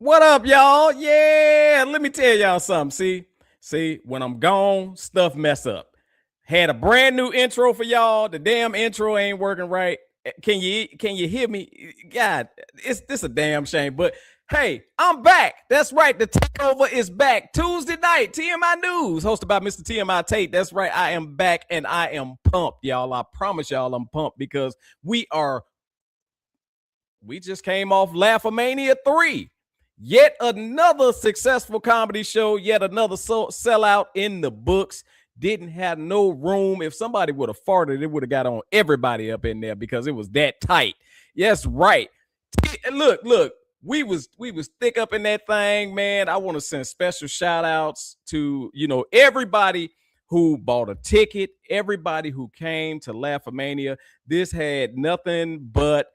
What up, y'all? Yeah, let me tell y'all something. See, when I'm gone, stuff mess up. Had a brand new intro for y'all. The damn intro ain't working right. Can you hear me? God, it's this a damn shame. But hey, I'm back. That's right. The takeover is back. Tuesday night, TMI News, hosted by MrTMI Tate. That's right. I am back and I am pumped, y'all. I promise y'all I'm pumped because we just came off Laughomania 3. Yet another successful comedy show, yet another sellout in the books. Didn't have no room. If somebody would have farted, it would have got on everybody up in there because it was that tight. Yes, right. Look, we was thick up in that thing, man. I want to send special shout outs to, everybody who bought a ticket, everybody who came to Laughomania. This had nothing but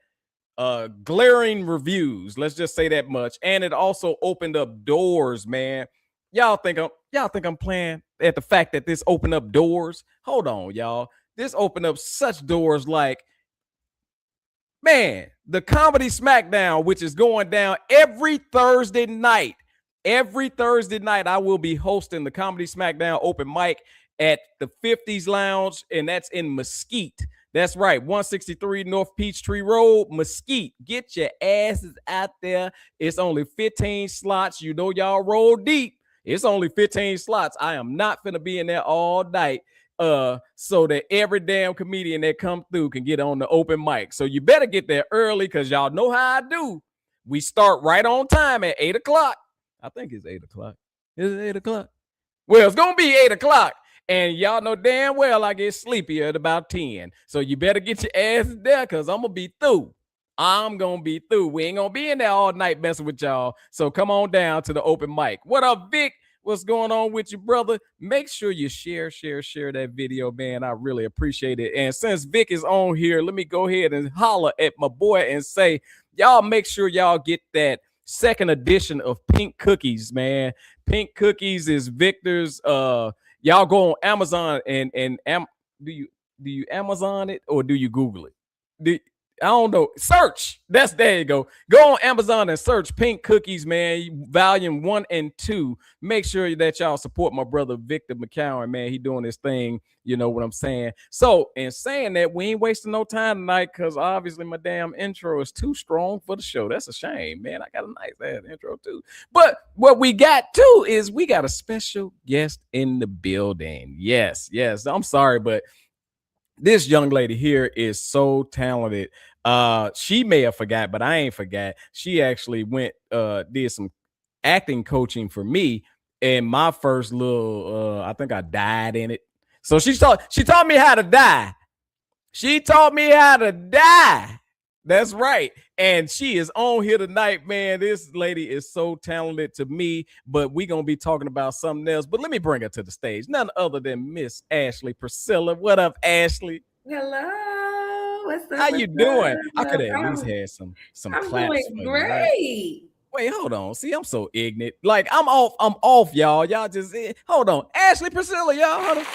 glaring reviews. Let's just say that much. And it also opened up doors, man. Y'all think I'm playing at the fact that this opened up doors? Hold on, y'all. This opened up such doors like, man, the Comedy Smackdown, which is going down every Thursday night. Every Thursday night, I will be hosting the Comedy Smackdown open mic at the 50s Lounge, and that's in Mesquite. That's right, 163 North Peachtree Road, Mesquite. Get your asses out there. It's only 15 slots. You know y'all roll deep. It's only 15 slots. I am not finna be in there all night so that every damn comedian that come through can get on the open mic. So you better get there early because y'all know how I do. We start right on time at 8 o'clock. I think it's 8 o'clock. Is it 8 o'clock? Well, it's going to be 8 o'clock. And y'all know damn well I get sleepy at about 10. So you better get your ass there because I'm going to be through. I'm going to be through. We ain't going to be in there all night messing with y'all. So come on down to the open mic. What up, Vic? What's going on with you, brother? Make sure you share that video, man. I really appreciate it. And since Vic is on here, let me go ahead and holler at my boy and say, y'all make sure y'all get that second edition of Pink Cookies, man. Pink Cookies is Victor's y'all go on Amazon and do you Amazon it or do you Google it? I don't know. Search. There you go. Go on Amazon and search Pink Cookies, man. Volume 1 and 2. Make sure that y'all support my brother Victor McCowan, man. He doing his thing. You know what I'm saying? So, in saying that, we ain't wasting no time tonight because obviously my damn intro is too strong for the show. That's a shame, man. I got a nice ass intro too. But what we got too is we got a special guest in the building. Yes. I'm sorry, but this young lady here is so talented. She may have forgot, but I ain't forgot. She actually did some acting coaching for me in my first little I think I died in it. So she taught me how to die. She taught me how to die. That's right. And she is on here tonight, man. This lady is so talented to me, but we're going to be talking about something else. But let me bring her to the stage. None other than Miss Ashley Priscilla. What up, Ashley? Hello. What's up? How you doing? I could have at least had some I'm claps doing for great. you, right? Wait, hold on. See, I'm so ignorant. Like, I'm off, y'all. Y'all just hold on. Ashley Priscilla, y'all. Hold on.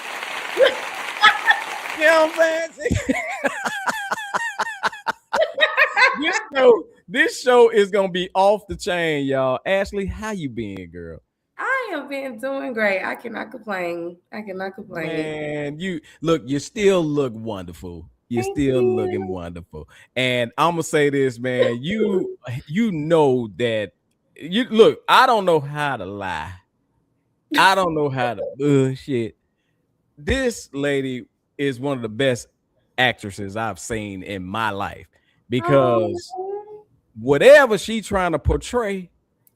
You know what I'm saying? This show is gonna be off the chain, y'all. Ashley, how you been, girl? I have been doing great. I cannot complain. Man, you still look wonderful. You're Thank still looking you. wonderful. And I'm gonna say this, man. You know that you look, I don't know how to lie. I don't know how to bullshit. This lady is one of the best actresses I've seen in my life because Oh, whatever she trying to portray,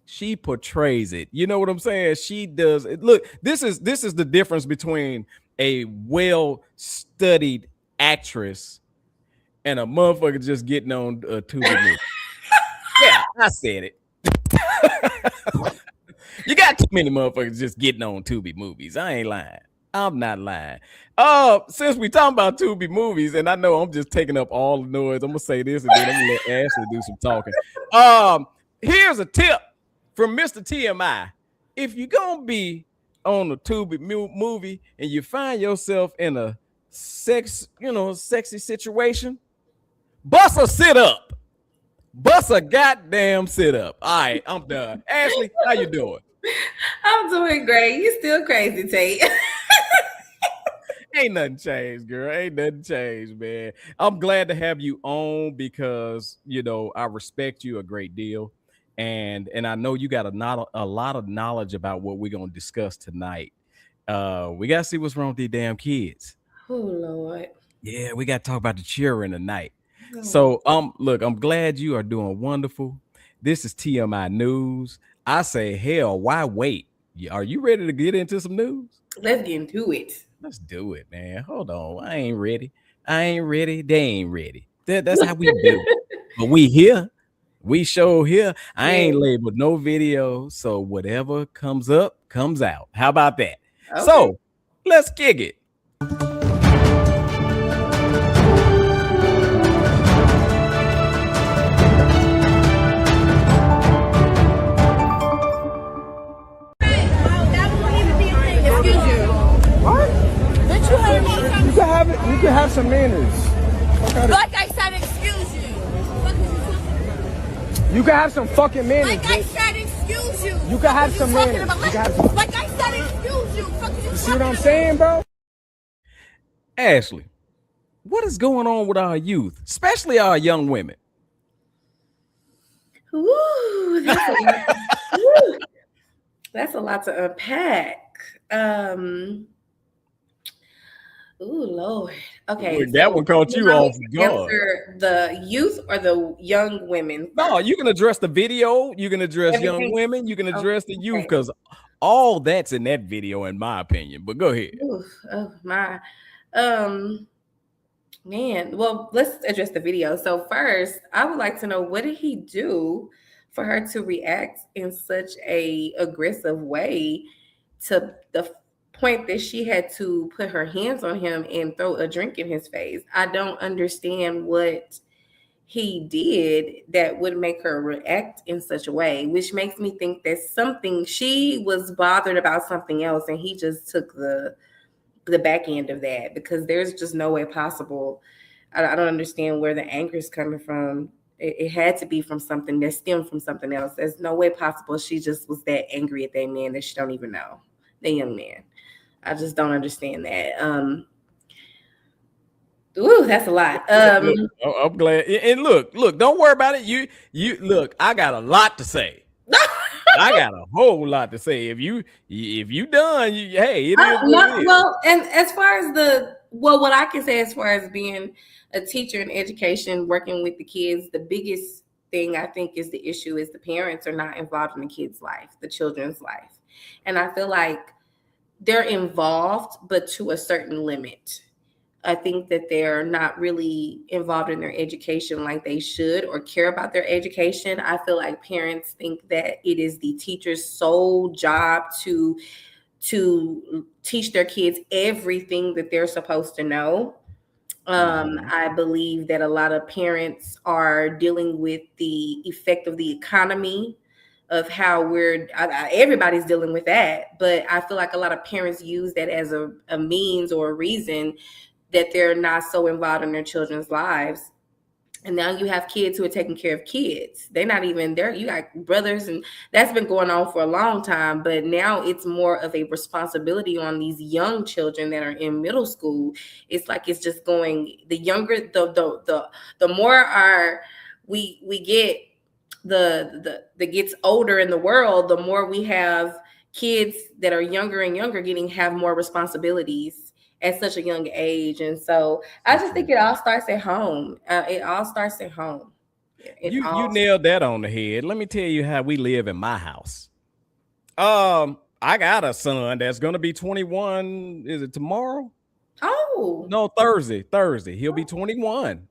she portrays it. You know what I'm saying? She does it. Look, this is the difference between a well-studied actress and a motherfucker just getting on a Tubi movie. Yeah, I said it. You got too many motherfuckers just getting on Tubi movies. I ain't lying. I'm not lying. Since we talking about Tubi movies, and I know I'm just taking up all the noise, I'm gonna say this and then I'm gonna let Ashley do some talking. Here's a tip from Mr. TMI. If you're gonna be on a Tubi movie and you find yourself in a sexy situation, bust a sit up. Bust a goddamn sit up. All right, I'm done. Ashley, how you doing? I'm doing great. You still crazy, Tate. Ain't nothing changed, girl. Ain't nothing changed, man. I'm glad to have you on because I respect you a great deal, and I know you got a lot of knowledge about what we're gonna discuss tonight. We gotta see what's wrong with these damn kids. Oh Lord. Yeah, we gotta talk about the children tonight. Oh. So, look, I'm glad you are doing wonderful. This is TMI News. I say, hell, why wait? Are you ready to get into some news? Let's get into it. Let's do it, man. Hold on. I ain't ready. I ain't ready. They ain't ready. That's how we do. But we here. We show here. I ain't Yeah. labeled no video. So whatever comes up, comes out. How about that? Okay. So let's kick it. You can have some manners. Like I said, excuse you. You can have some fucking manners. Like I said, excuse you. You can have some manners. You can have some... Like I said, excuse you. You see what I'm saying, bro? Ashley, what is going on with our youth, especially our young women? Woo, woo. That's a lot to unpack. Ooh, Lord. Okay. That one caught you off guard. The youth or the young women? No, you can address the video. You can address Everything. Young women. You can address the youth because all that's in that video, in my opinion. But go ahead. Ooh, oh my. Man. Well, let's address the video. So first, I would like to know, what did he do for her to react in such a aggressive way to the point that she had to put her hands on him and throw a drink in his face? I don't understand what he did that would make her react in such a way, which makes me think that she was bothered about something else and he just took the back end of that, because there's just no way possible. I don't understand where the anger is coming from. It had to be from something that stemmed from something else. There's no way possible she just was that angry at that man that she don't even know, the young man. I just don't understand that. Ooh, that's a lot. Look, I'm glad. And look, don't worry about it. You look, I got a lot to say. I got a whole lot to say. If you done, hey, it is what it is. Well, and as far as what I can say as far as being a teacher in education, working with the kids, the biggest thing I think is the issue is the parents are not involved in the kids' life, the children's life. And I feel like they're involved, but to a certain limit. I think that they're not really involved in their education like they should or care about their education. I feel like parents think that it is the teacher's sole job to teach their kids everything that they're supposed to know. I believe that a lot of parents are dealing with the effect of the economy, of how everybody's dealing with that. But I feel like a lot of parents use that as a means or a reason that they're not so involved in their children's lives. And now you have kids who are taking care of kids. They're not even there. You got brothers, and that's been going on for a long time. But now it's more of a responsibility on these young children that are in middle school. It's like it's just going, the younger, the more we get, the gets older in the world, the more we have kids that are younger and younger have more responsibilities at such a young age. And so I just think it all starts at home. It all starts at home. You nailed that on the head. Let me tell you how we live in my house. I got a son that's gonna be 21. Is it tomorrow? Oh no, Thursday. He'll be 21.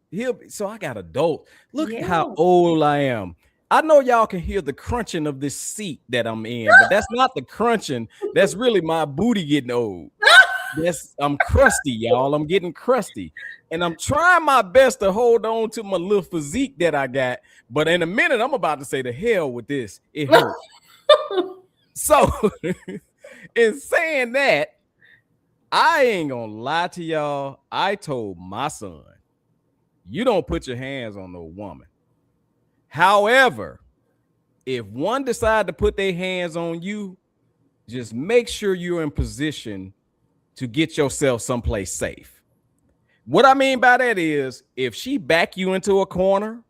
So I got adult. Look at how old I am. I know y'all can hear the crunching of this seat that I'm in, but that's not the crunching. That's really my booty getting old. I'm crusty, y'all. I'm getting crusty. And I'm trying my best to hold on to my little physique that I got. But in a minute, I'm about to say the hell with this. It hurts. So, in saying that, I ain't gonna lie to y'all. I told my son, you don't put your hands on no woman. However, if one decide to put their hands on you, just make sure you're in position to get yourself someplace safe. What I mean by that is if she back you into a corner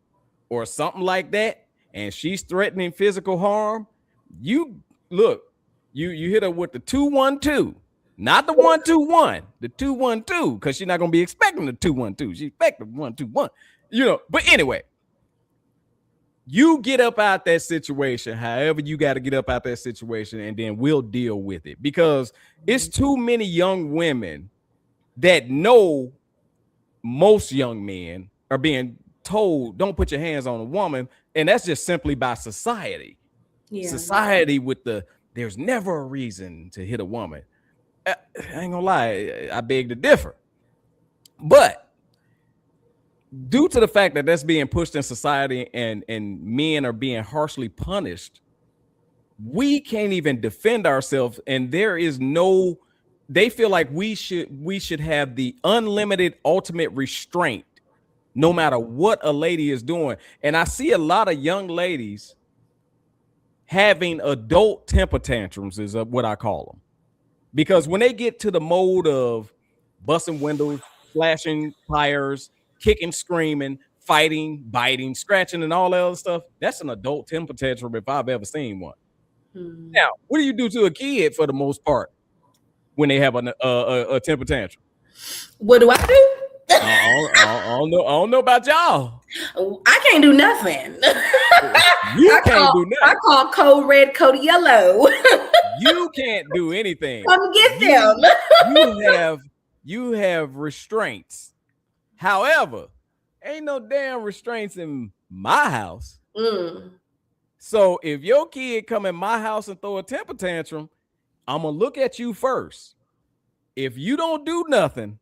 or something like that, and she's threatening physical harm, you look, you hit her with the 212, not the 121, the 212, because she's not gonna be expecting the 212. She expect the 121, But anyway, you get up out that situation, however you got to get up out that situation, and then we'll deal with it, because it's too many young women that know most young men are being told don't put your hands on a woman, and that's just simply by society. Society with there's never a reason to hit a woman. I ain't gonna lie, I beg to differ, but due to the fact that that's being pushed in society and men are being harshly punished, we can't even defend ourselves, and they feel like we should have the unlimited ultimate restraint no matter what a lady is doing. And I see a lot of young ladies having adult temper tantrums, is what I call them, because when they get to the mode of busting windows, flashing tires, kicking, screaming, fighting, biting, scratching, and all that other stuff, that's an adult temper tantrum if I've ever seen one. Now, what do you do to a kid for the most part when they have a temper tantrum? What do I do? I don't know about y'all. I can't do nothing. You can't do nothing. I call code red, code yellow. You can't do anything. Come get them. You have restraints. However, ain't no damn restraints in my house. So if your kid come in my house and throw a temper tantrum, I'm gonna look at you first. If you don't do nothing,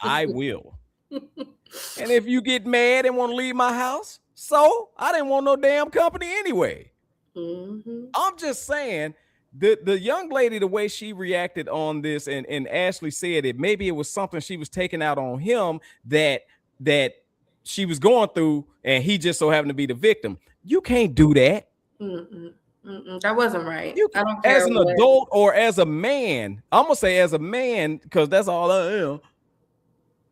I will. And if you get mad and want to leave my house, so I didn't want no damn company anyway. I'm just saying, the young lady, the way she reacted on this, and Ashley said it, maybe it was something she was taking out on him that she was going through, and he just so happened to be the victim. You can't do that. That wasn't right. I don't care as an adult or as a man. I'm gonna say as a man, because that's all I am.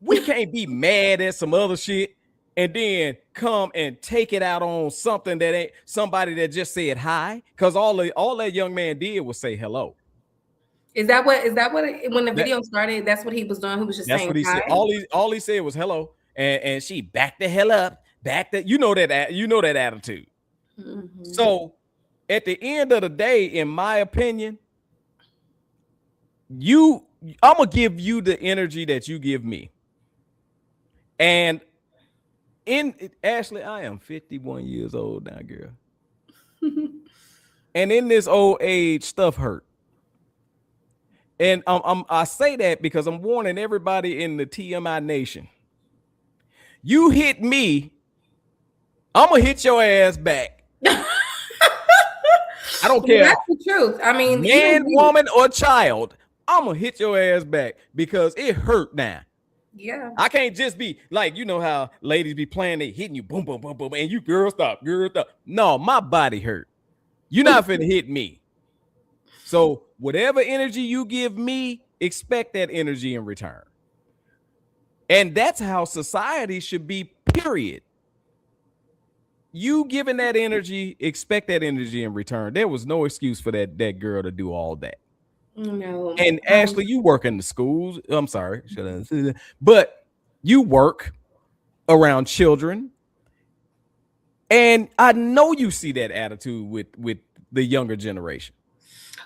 We can't be mad at some other shit and then come and take it out on something that ain't somebody that just said hi, because all that young man did was say hello. Is that what when the video started, that's what he was doing? He was just saying what he hi? said. All he said was hello, and she backed the hell up, you know that attitude. So at the end of the day, in my opinion, I'm gonna give you the energy that you give me. And Ashley, I am 51 years old now, girl. And in this old age, stuff hurt. And I say that because I'm warning everybody in the TMI nation. You hit me, I'm gonna hit your ass back. I don't care. That's the truth. I mean, man, woman, or child, I'm gonna hit your ass back because it hurt now. Yeah. I can't just be like, you know how ladies be playing, they hitting you, boom, boom, boom, boom, and you girl stop. No, my body hurt. You're not finna hit me. So whatever energy you give me, expect that energy in return. And that's how society should be, period. You giving that energy, expect that energy in return. There was no excuse for that girl to do all that. No. And Ashley, you work in the schools. I'm sorry, but you work around children, and I know you see that attitude with the younger generation.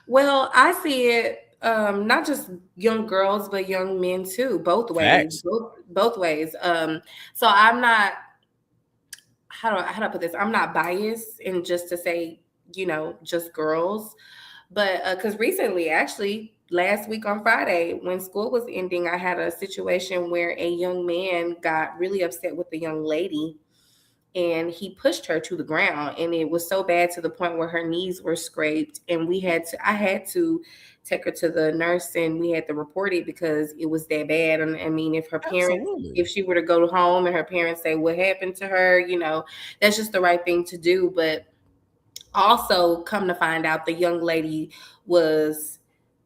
Well, I see it not just young girls, but young men too. Both ways. Both ways. So I'm not. How do I put this? I'm not biased, and just to say, just girls. But because recently, actually, last week on Friday, when school was ending, I had a situation where a young man got really upset with the young lady and he pushed her to the ground, and it was so bad to the point where her knees were scraped, and I had to take her to the nurse, and we had to report it because it was that bad. And I mean, if her parents, Absolutely. if she were to go home and her parents say what happened to her, you know, that's just the right thing to do. But also, come to find out, the young lady was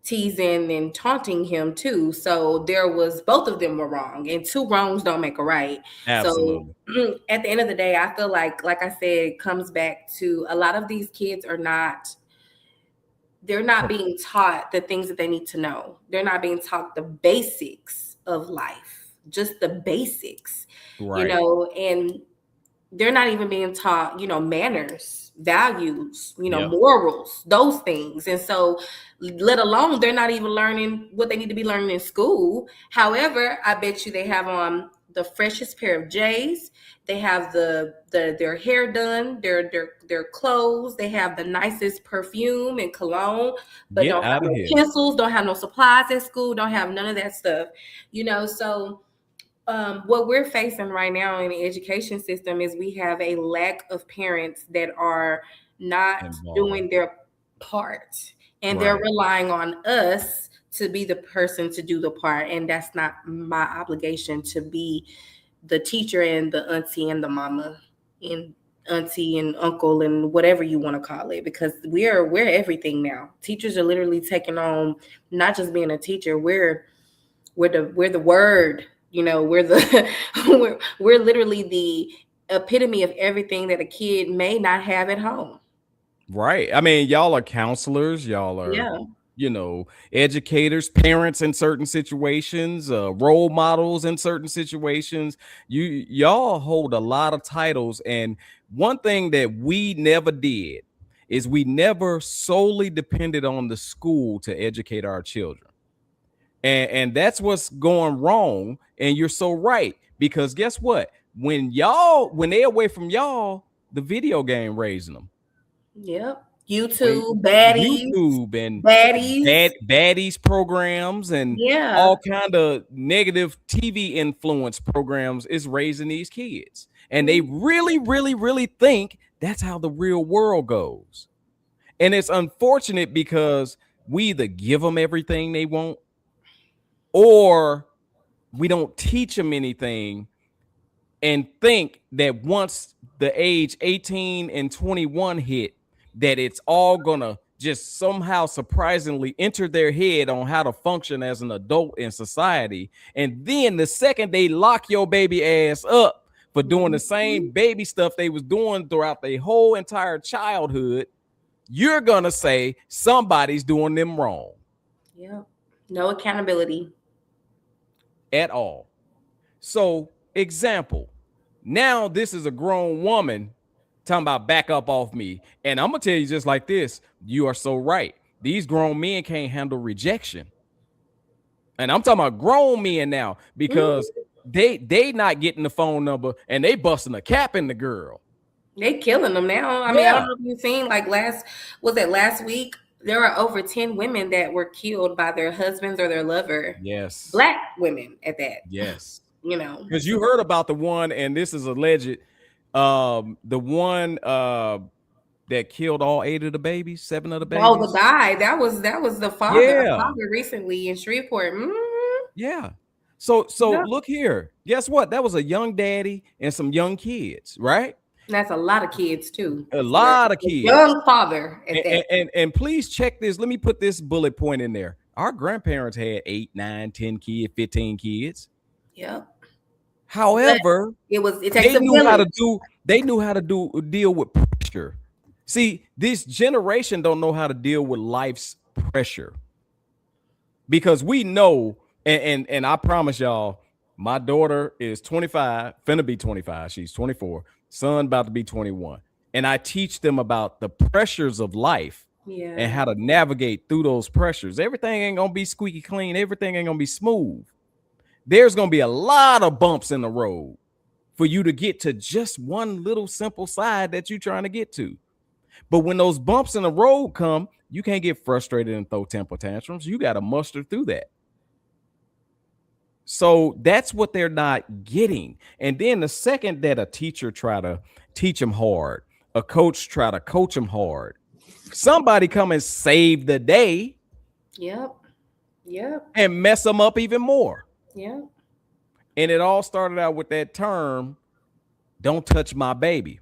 teasing and taunting him too. So there was, both of them were wrong, and two wrongs don't make a right. So Absolutely. at the end of the day, I feel like I said, it comes back to a lot of these kids are not, they're not being taught the things that they need to know. They're not being taught the basics of life, just the basics, you Right. know, and they're not even being taught, you know, manners, values, you know, Yeah. morals, those things. And so, let alone, they're not even learning what they need to be learning in school. However, I bet you they have on the freshest pair of J's. They have their hair done, their clothes. They have the nicest perfume and cologne, but Get don't have out of no here. pencils, don't have no supplies at school, don't have none of that stuff, you know. So what we're facing right now in the education system is we have a lack of parents that are not doing Involved. their part, and they're Right. relying on us to be the person to do the part. And that's not my obligation to be the teacher and the auntie and the mama and auntie and uncle and whatever you want to call it, because we're everything now. Teachers are literally taking on not just being a teacher, we're the word, you know, we're the we're literally the epitome of everything that a kid may not have at home. Right. I mean, y'all are counselors, y'all are, Yeah. you know, educators, parents in certain situations, role models in certain situations. Y'all hold a lot of titles. And one thing that we never did is we never solely depended on the school to educate our children. And that's what's going wrong. And you're so right. Because guess what? When they away from y'all, the video game raising them. Yep. When YouTube, baddies, YouTube and baddies. baddies programs and Yeah. all kind of negative TV influence programs is raising these kids. And they really, really, really think that's how the real world goes. And it's unfortunate because we either give them everything they want or we don't teach them anything and think that once the age 18 and 21 hit, that it's all gonna just somehow surprisingly enter their head on how to function as an adult in society. And then the second they lock your baby ass up for doing the same baby stuff they was doing throughout their whole entire childhood, you're gonna say somebody's doing them wrong. Yep. No accountability. At all. So, example, now this is a grown woman talking about back up off me. And I'm gonna tell you just like this, you are so right. These grown men can't handle rejection. And I'm talking about grown men now because they not getting the phone number and they busting a cap in the girl. They killing them now. I mean, I Yeah. don't know if you've seen, like, last week, there were over 10 women that were killed by their husbands or their lover. Yes. Black women at that. Yes. You know. Because you heard about the one, and this is alleged, the one that killed all 8 of the babies, 7 of the babies. Oh, the guy. That was the father. Yeah. Father recently in Shreveport. Yeah. So Yeah. look here. Guess what? That was a young daddy and some young kids, right? That's a lot of kids too. A lot of kids. Young father at that. And please check this. Let me put this bullet point in there. Our grandparents had 8, 9, 10 kids, 15 kids. Yep. However, It takes a village. They knew how to deal with pressure. See, this generation don't know how to deal with life's pressure. Because we know, and I promise y'all, my daughter is 25, finna be 25. She's 24. Son about to be 21. And I teach them about the pressures of life and how to navigate through those pressures. Everything ain't gonna be squeaky clean. Everything ain't gonna be smooth. There's gonna be a lot of bumps in the road for you to get to just one little simple side that you're trying to get to. But when those bumps in the road come, you can't get frustrated and throw temper tantrums. You got to muster through that. So that's what they're not getting. And then the second that a teacher try to teach them hard, a coach try to coach them hard, somebody come and save the day. Yep. Yep. And mess them up even more. Yep. And it all started out with that term, don't touch my baby.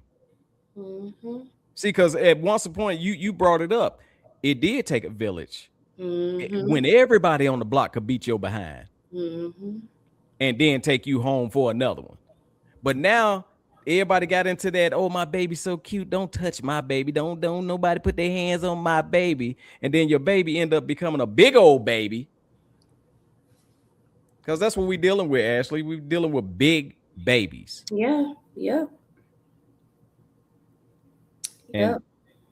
Mm-hmm. See, because at once upon you brought it up. It did take a village. Mm-hmm. When everybody on the block could beat your behind. Mm-hmm. And then take you home for another one. But now everybody got into that, oh, my baby's so cute, don't touch my baby, don't nobody put their hands on my baby. And then your baby end up becoming a big old baby. Because that's what we're dealing with, Ashley. We're dealing with big babies. Yeah. Yep. Yep.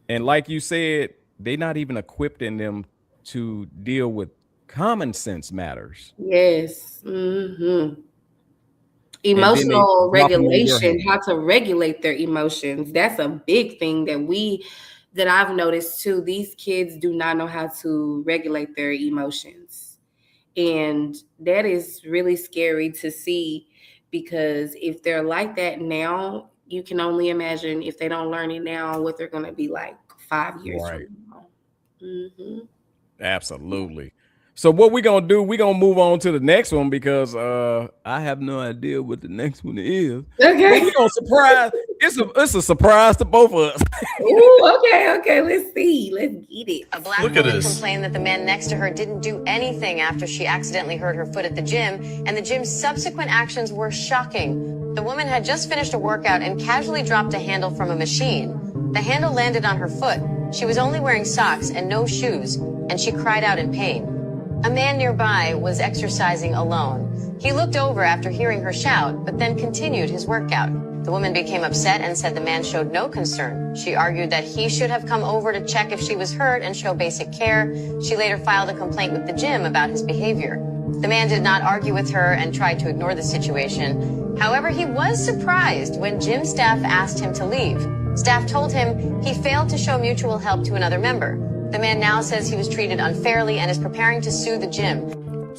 And like you said, they're not even equipping them to deal with common sense matters. Yes. Mm-hmm. Emotional regulation, how to regulate their emotions. That's a big thing that I've noticed too. These kids do not know how to regulate their emotions. And that is really scary to see, because if they're like that now, you can only imagine if they don't learn it now, what they're going to be like 5 years from now. Mm-hmm. Absolutely. So what we're going to do, we're going to move on to the next one, because I have no idea what the next one is. Okay. But we're going to surprise. It's a surprise to both of us. Ooh, okay. Let's see. Let's get it. A black woman complained that the man next to her didn't do anything after she accidentally hurt her foot at the gym, and the gym's subsequent actions were shocking. The woman had just finished a workout and casually dropped a handle from a machine. The handle landed on her foot. She was only wearing socks and no shoes, and she cried out in pain. A man nearby was exercising alone. He looked over after hearing her shout, but then continued his workout. The woman became upset and said the man showed no concern. She argued that he should have come over to check if she was hurt and show basic care. She later filed a complaint with the gym about his behavior. The man did not argue with her and tried to ignore the situation. However, he was surprised when gym staff asked him to leave. Staff told him he failed to show mutual help to another member. The man now says he was treated unfairly and is preparing to sue the gym.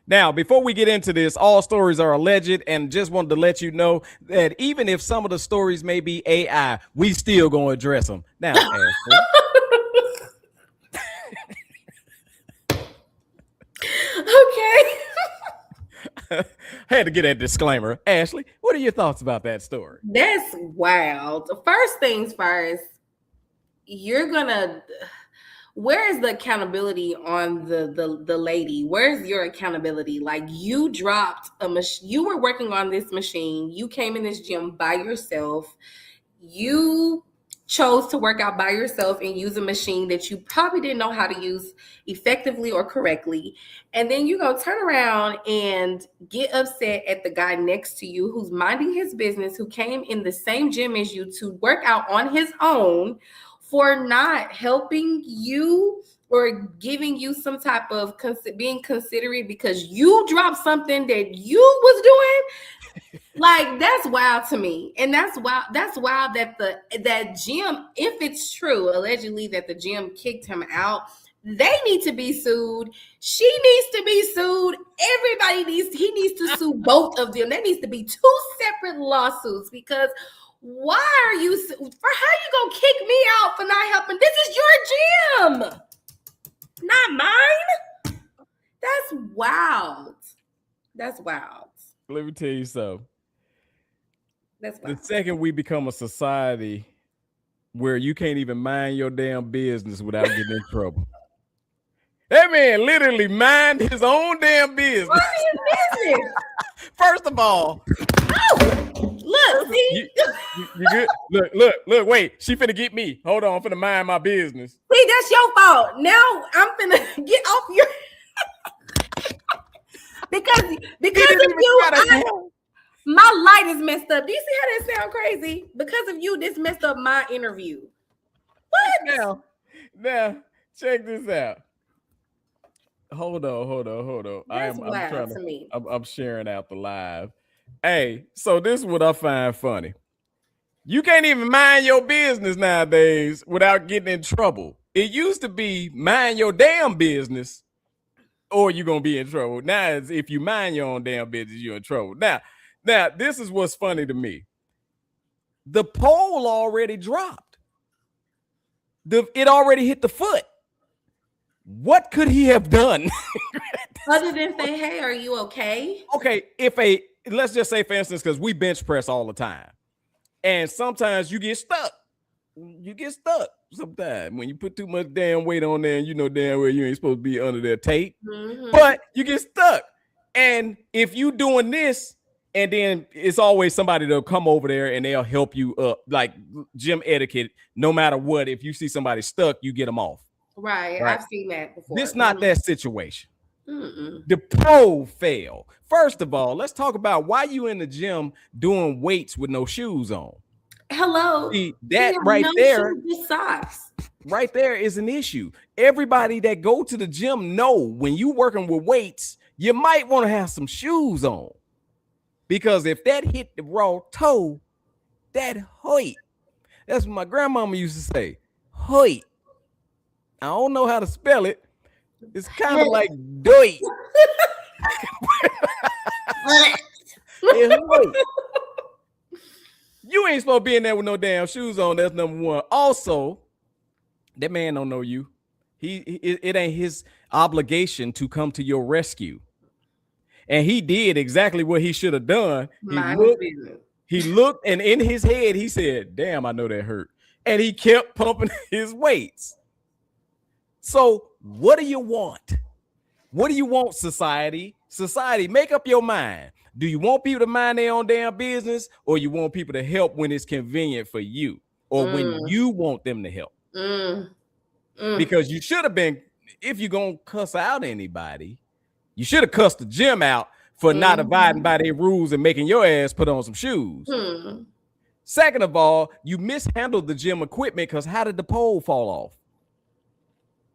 Now, before we get into this, all stories are alleged, and just wanted to let you know that even if some of the stories may be AI, we still gonna address them. Now, Ashley. Okay. Had to get that disclaimer. Ashley, what are your thoughts about that story? That's wild. First things first, where is the accountability on the lady? Where's your accountability? Like, you dropped you were working on this machine. You came in this gym by yourself. You chose to work out by yourself and use a machine that you probably didn't know how to use effectively or correctly. And then you go turn around and get upset at the guy next to you who's minding his business, who came in the same gym as you to work out on his own, for not helping you or giving you some type of being considerate because you dropped something that you was doing. Like, that's wild to me. And that's wild that that gym, if it's true, allegedly, that the gym kicked him out, they need to be sued. She needs to be sued. He needs to sue both of them. There needs to be 2 separate lawsuits, because why are you, how you gonna kick me out for not helping? This is your gym, not mine. That's wild. That's wild. Let me tell you something. That's wild. The second we become a society where you can't even mind your damn business without getting in trouble. That man literally mind his own damn business. What is his business? First of all, look, see? You good? Look, wait. She finna get me. Hold on, I'm finna mind my business. See, that's your fault. Now I'm finna get off your because of you. My light is messed up. Do you see how that sound crazy? Because of you, this messed up my interview. What? Now, check this out. Hold on. That's wild to me. I'm sharing out the live. Hey, so this is what I find funny. You can't even mind your business nowadays without getting in trouble. It used to be mind your damn business or you're gonna be in trouble. Now, if you mind your own damn business, you're in trouble. Now, this is what's funny to me. The pole already dropped. It already hit the foot. What could he have done? Other than say, hey, are you okay? Okay, let's just say, for instance, because we bench press all the time. And sometimes you get stuck. You get stuck sometimes when you put too much damn weight on there and you know damn well you ain't supposed to be under there tape. Mm-hmm. But you get stuck. And if you doing this, and then it's always somebody that'll come over there and they'll help you up. Like gym etiquette, no matter what, if you see somebody stuck, you get them off. Right. I've seen that before. This not that situation. Mm-mm. The pole fell. First of all, let's talk about why you in the gym doing weights with no shoes on. Hello. See, that right there, socks. right there is an issue. Everybody that go to the gym know when you working with weights, you might want to have some shoes on. Because if that hit the raw toe, that hurt. That's what my grandmama used to say. Hurt. I don't know how to spell it. It's kind of like dirt. It hurt. You ain't supposed to be in there with no damn shoes on. That's number one. Also, that man don't know you. It ain't his obligation to come to your rescue. And he did exactly what he should have done. He looked, and in his head, he said, damn, I know that hurt. And he kept pumping his weights. So what do you want? What do you want, society? Society, make up your mind. Do you want people to mind their own damn business, or you want people to help when it's convenient for you, or when you want them to help? Because you should have been, if you're going to cuss out anybody, you should have cussed the gym out for not abiding by their rules and making your ass put on some shoes. Second of all, you mishandled the gym equipment because how did the pole fall off?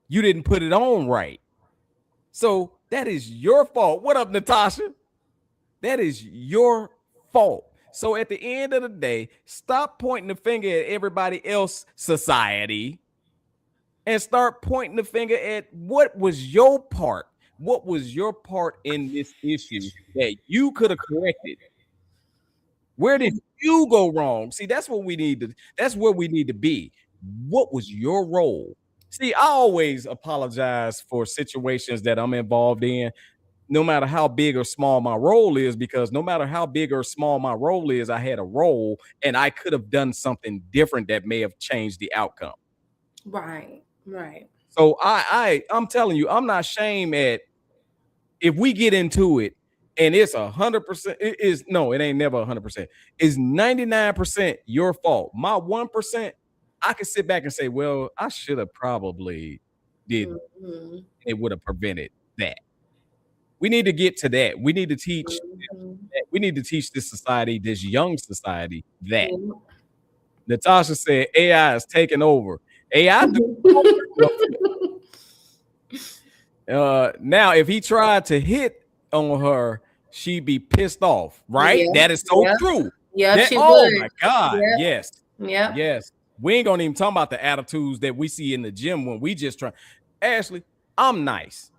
You didn't put it on right. So that is your fault. What up, Natasha? That is your fault. So at the end of the day, stop pointing the finger at everybody else, society, and start pointing the finger at what was your part. What was your part in this issue that you could have corrected? Where did you go wrong? See, that's what we need to, that's where we need to be. What was your role? See, I always apologize for situations that I'm involved in, no matter how big or small my role is, because no matter how big or small my role is, I had a role and I could have done something different that may have changed the outcome. Right. So I'm telling you, I'm not ashamed at if we get into it and it's 100%, it ain't never 100%. It's 99% your fault. My 1%, I can sit back and say, well, I should have probably did. It would have prevented that. We need to get to that. We need to teach. We need to teach this society, this young society, that. Natasha said AI is taking over. AI. Now, if he tried to hit on her, she'd be pissed off, right? Yeah. That is so true. Yeah, she oh would. my God, Yeah. yes. We ain't gonna even talk about the attitudes that we see in the gym when we just try. Ashley, I'm nice.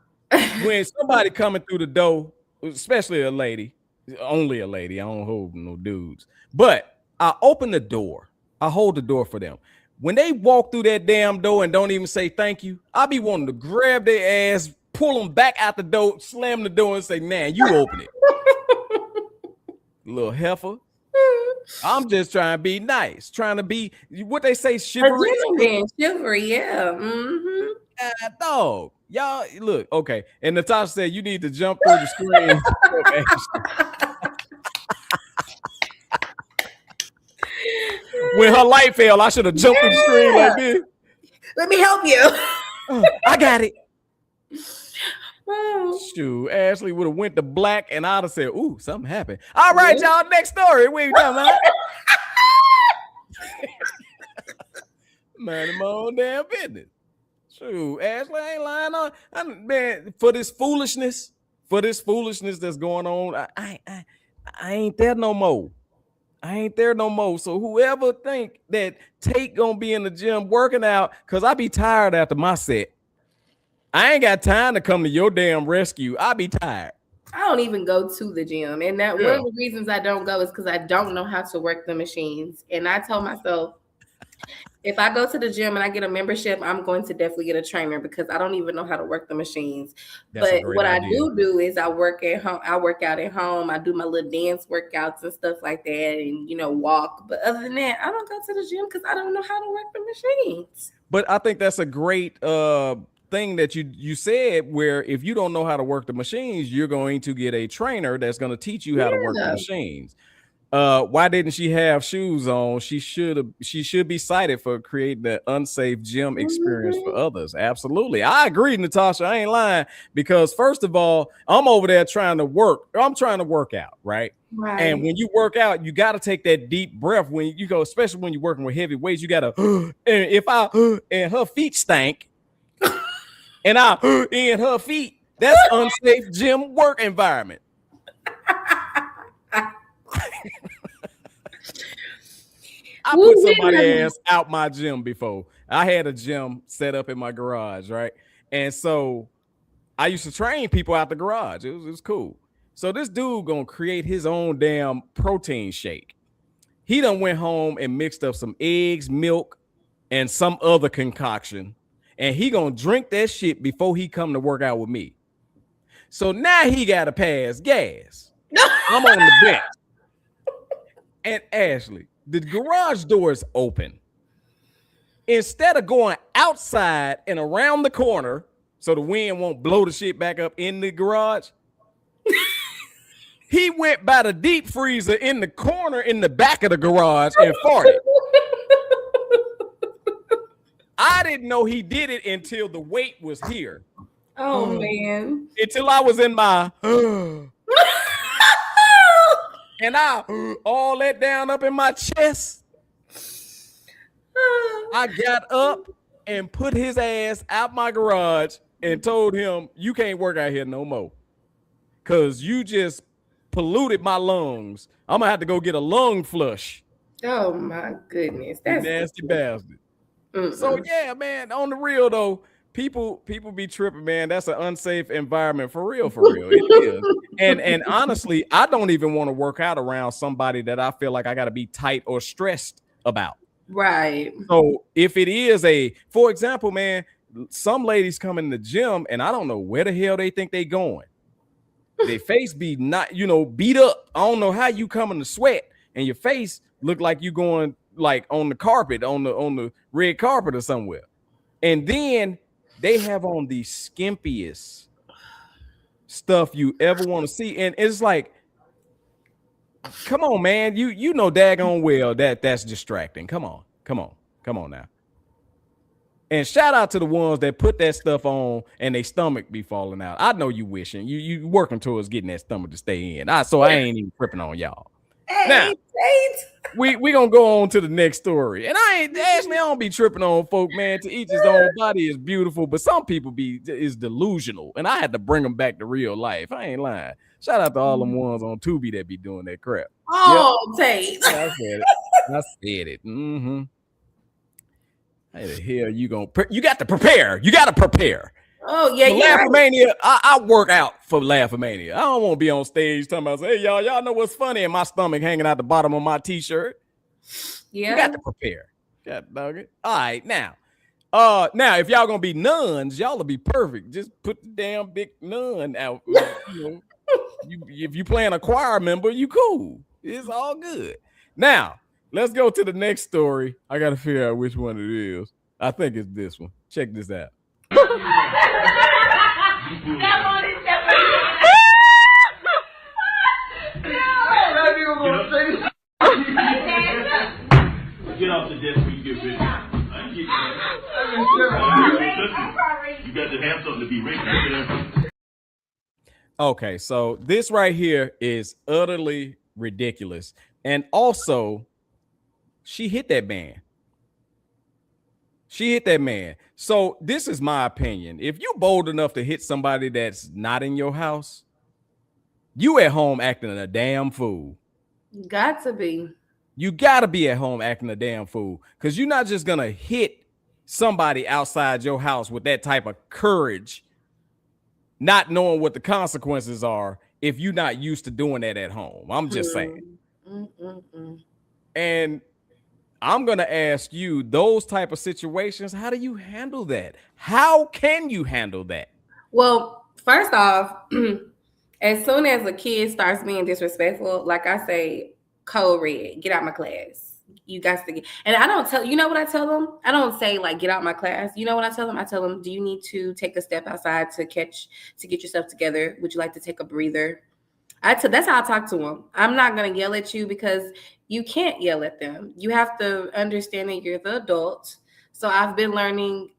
When somebody coming through the door, especially a lady, only a lady, I don't hold no dudes, but I open the door, I hold the door for them. When they walk through that damn door and don't even say thank you, I be wanting to grab their ass, pull them back out the door, slam the door and say, man, you open it. Little heifer. I'm just trying to be nice, trying to be what they say, chivalry. Chivalry, yeah. Mm-hmm. Dog, y'all look okay. And Natasha said you need to jump through the screen. When her light fell, I should have jumped through the screen like this. Let me help you. I got it. Shoot, Ashley would have went to black and I'd have said, ooh, something happened. All right, y'all, next story. We ain't talking about man, my own damn business. Shoot, Ashley ain't lying on. Man, for this foolishness that's going on, I ain't there no more. I ain't there no more. So whoever think that Tate gonna be in the gym working out, because I be tired after my set. I ain't got time to come to your damn rescue. I be tired. I don't even go to the gym. And that one of the reasons I don't go is because I don't know how to work the machines. And I told myself, if I go to the gym and I get a membership, I'm going to definitely get a trainer because I don't even know how to work the machines. That's but what idea. I do is I work at home. I work out at home. I do my little dance workouts and stuff like that, and walk. But other than that, I don't go to the gym because I don't know how to work the machines. But I think that's a great thing that you said, where if you don't know how to work the machines, you're going to get a trainer that's going to teach you how to work the machines. Why didn't she have shoes on? She should be cited for creating the unsafe gym experience for others. Absolutely. I agree, Natasha. I ain't lying, because first of all, I'm over there trying to work. I'm trying to work out, right? Right. And when you work out, you got to take that deep breath when you go, especially when you're working with heavy weights. You got to, and her feet stank, and I in her feet, that's unsafe gym work environment. I put somebody's ass out my gym before. I had a gym set up in my garage, right? And so I used to train people out the garage. It was cool. So this dude gonna create his own damn protein shake. He done went home and mixed up some eggs, milk, and some other concoction, and he gonna drink that shit before he come to work out with me. So now he gotta pass gas. I'm on the bench. And Ashley, the garage door is open. Instead of going outside and around the corner so the wind won't blow the shit back up in the garage, he went by the deep freezer in the corner in the back of the garage and farted. I didn't know he did it until the weight was here. Oh, man. Until I was in my... and I all that down up in my chest. I got up and put his ass out my garage and told him, you can't work out here no more, because you just polluted my lungs. I'm gonna have to go get a lung flush. Oh my goodness, that's nasty bastard. So yeah, man, on the real though, people be tripping, man. That's an unsafe environment for real. It is. And honestly, I don't even want to work out around somebody that I feel like I got to be tight or stressed about. Right. So if it is for example, man, some ladies come in the gym and I don't know where the hell they think they going. Their face be not, beat up. I don't know how you come in the sweat and your face look like you going like on the carpet, on the red carpet or somewhere. And then they have on the skimpiest stuff you ever want to see. And it's like, come on, man. You know daggone well that's distracting. Come on now. And shout out to the ones that put that stuff on and their stomach be falling out. I know you wishing you working towards getting that stomach to stay in. I ain't even tripping on y'all. Hey, now, Tate. we gonna go on to the next story. And I don't be tripping on folk, man. To each his own. Body is beautiful, but some people is delusional. And I had to bring them back to real life. I ain't lying. Shout out to all them ones on Tubi that be doing that crap. Oh, yep. Tate. I said it. Mm-hmm. How the hell you got to prepare. You got to prepare. Oh, yeah. Laughmania, I work out for Laughmania. I don't want to be on stage talking about, hey, y'all know what's funny, and my stomach hanging out the bottom of my t-shirt. Yeah. You got to prepare. Got dog it. All right, now if y'all gonna be nuns, y'all will be perfect. Just put the damn big nun out. If you playing a choir member, you cool. It's all good. Now, let's go to the next story. I got to figure out which one it is. I think it's this one. Check this out. Get off the desk when you get ready. You got to have something to be ready. Okay, so this right here is utterly ridiculous. And also, she hit that man. So this is my opinion. If you bold enough to hit somebody that's not in your house, you at home acting a damn fool. Got to be. You got to be at home acting a damn fool, because you're not just going to hit somebody outside your house with that type of courage, not knowing what the consequences are if you're not used to doing that at home. I'm just saying. And I'm going to ask you, those type of situations, how do you handle that? How can you handle that? Well, first off, as soon as a kid starts being disrespectful, like I say, code red, get out my class. You guys to get, and I don't tell, you know what I tell them? I don't say like, get out my class. You know what I tell them? I tell them, do you need to take a step outside to get yourself together? Would you like to take a breather? That's how I talk to them. I'm not going to yell at you because you can't yell at them. You have to understand that you're the adult. So I've been learning,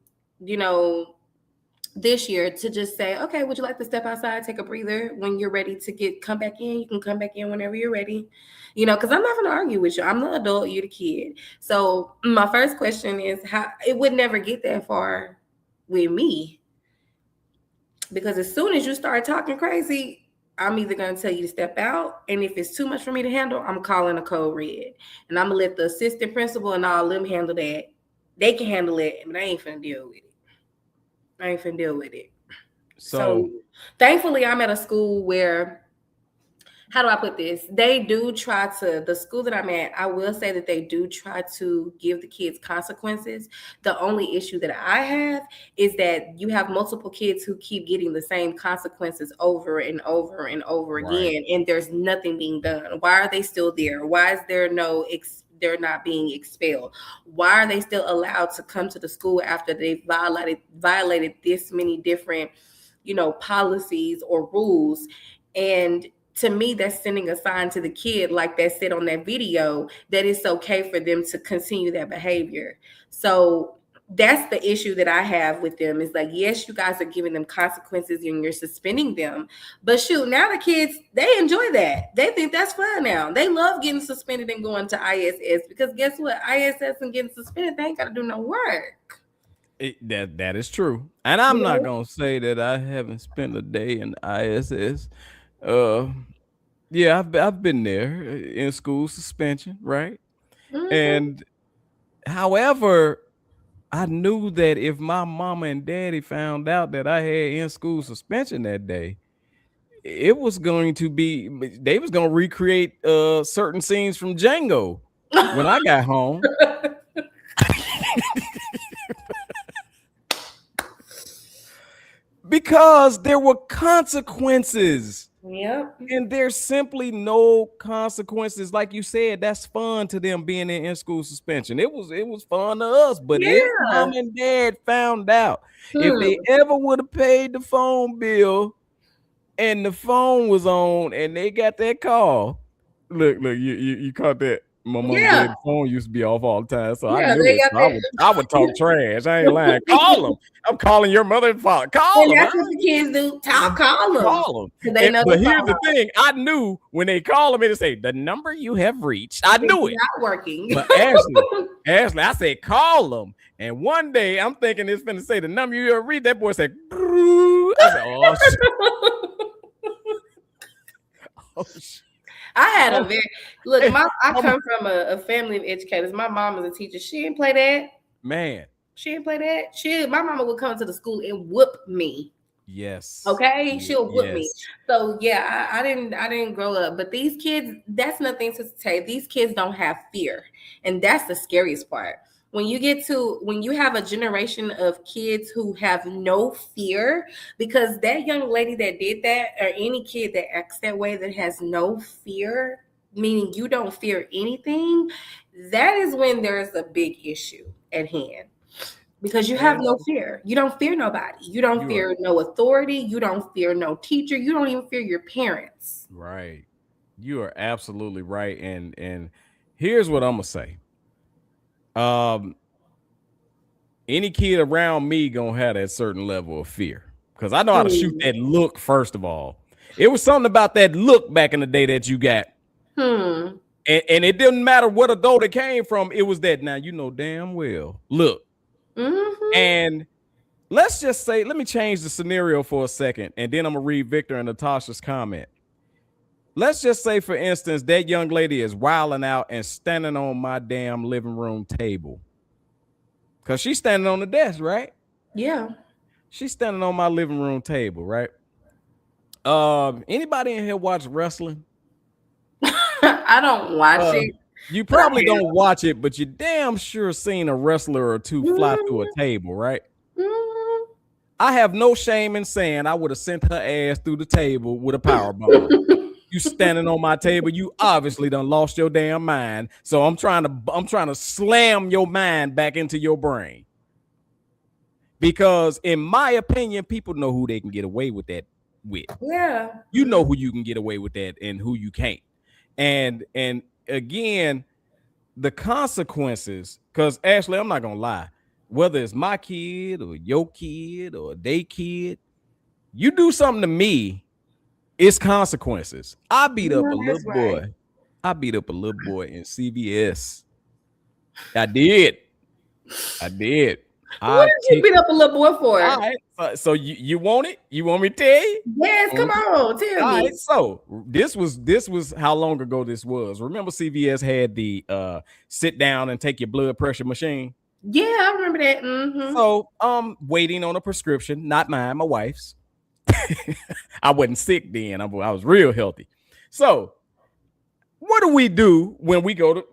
this year to just say, okay, would you like to step outside, take a breather? When you're ready to come back in, you can come back in whenever you're ready. Because I'm not going to argue with you. I'm the adult, you're the kid. So my first question is, how it would never get that far with me. Because as soon as you start talking crazy, I'm either going to tell you to step out. And if it's too much for me to handle, I'm calling a code red. And I'm going to let the assistant principal and all them handle that. They can handle it, but I ain't finna deal with it. So thankfully, I'm at a school where, how do I put this? They do try to, the school that I'm at, I will say that they do try to give the kids consequences. The only issue that I have is that you have multiple kids who keep getting the same consequences over and over and over again, and there's nothing being done. Why are they still there? Why is there they're not being expelled? Why are they still allowed to come to the school after they've violated this many different, policies or rules? And to me, that's sending a sign to the kid, like that said on that video, that it's okay for them to continue that behavior. So that's the issue that I have with them, is like, yes, you guys are giving them consequences and you're suspending them. But shoot, now the kids, they enjoy that. They think that's fun now. They love getting suspended and going to ISS, because guess what? ISS and getting suspended, they ain't got to do no work. That is true. And I'm not going to say that I haven't spent a day in ISS. Yeah, I've been there in school suspension, right? Mm-hmm. And however, I knew that if my mama and daddy found out that I had in-school suspension that day, it was going to be, they was going to recreate certain scenes from Django when I got home. Because there were consequences. Yep. And there's simply no consequences. Like you said, that's fun to them being in school suspension. It was fun to us. But if mom and dad found out, if they ever would have paid the phone bill and the phone was on and they got that call, look, you caught that. My mom and dad's phone used to be off all the time, so I knew it. So I would talk trash. I ain't lying. Call them. I'm calling your mother and father. Call them. That's what the kids do. Call them. Call them. But here's the thing. I knew when they call them, it'd say, the number you have reached. I knew it. Not working. But Ashley, I said, call them. And one day, I'm thinking it's going to say the number you have reached. That boy said, I said, oh, shit. Oh, shit. I had a I come from a family of educators. My mom was a teacher. She didn't play that. Man. She didn't play that. My mama would come to the school and whoop me. Yes. Okay. She'll whoop me. So yeah, I didn't grow up. But these kids, that's nothing to say. These kids don't have fear. And that's the scariest part. When you have a generation of kids who have no fear, because that young lady that did that, or any kid that acts that way that has no fear, meaning you don't fear anything, that is when there's a big issue at hand. Because you have no fear. You don't fear nobody. You don't fear no authority. You don't fear no teacher. You don't even fear your parents. Right. You are absolutely right. And here's what I'm gonna say. Any kid around me gonna have that certain level of fear, because I know how to shoot that look. First of all, it was something about that look back in the day that you got, and it didn't matter what adult it came from. It was that, now you know damn well look. And let's just say, let me change the scenario for a second, and then I'm gonna read Victor and Natasha's comment. Let's just say, for instance, that young lady is wilding out and standing on my damn living room table. Cause she's standing on the desk, right? Yeah. She's standing on my living room table, right? Anybody in here watch wrestling? I don't watch it. You probably don't watch it, but you damn sure seen a wrestler or two fly through a table, right? I have no shame in saying I would have sent her ass through the table with a power bomb. You standing on my table, you obviously done lost your damn mind. So I'm trying to slam your mind back into your brain. Because in my opinion, people know who they can get away with that with. Yeah. You know who you can get away with that and who you can't. And again, the consequences, because Ashley, I'm not gonna lie, whether it's my kid or your kid or they kid, you do something to me, it's consequences. I beat up a little boy. I beat up a little boy in CVS. I did. What did you beat up a little boy for? All right. So you want it? You want me to tell you? Yes, come on, tell me. All right, so this was how long ago this was. Remember CVS had the sit down and take your blood pressure machine? Yeah, I remember that. Mm-hmm. So waiting on a prescription, not mine, my wife's. I wasn't sick then. I was real healthy. So what do we do when we go to,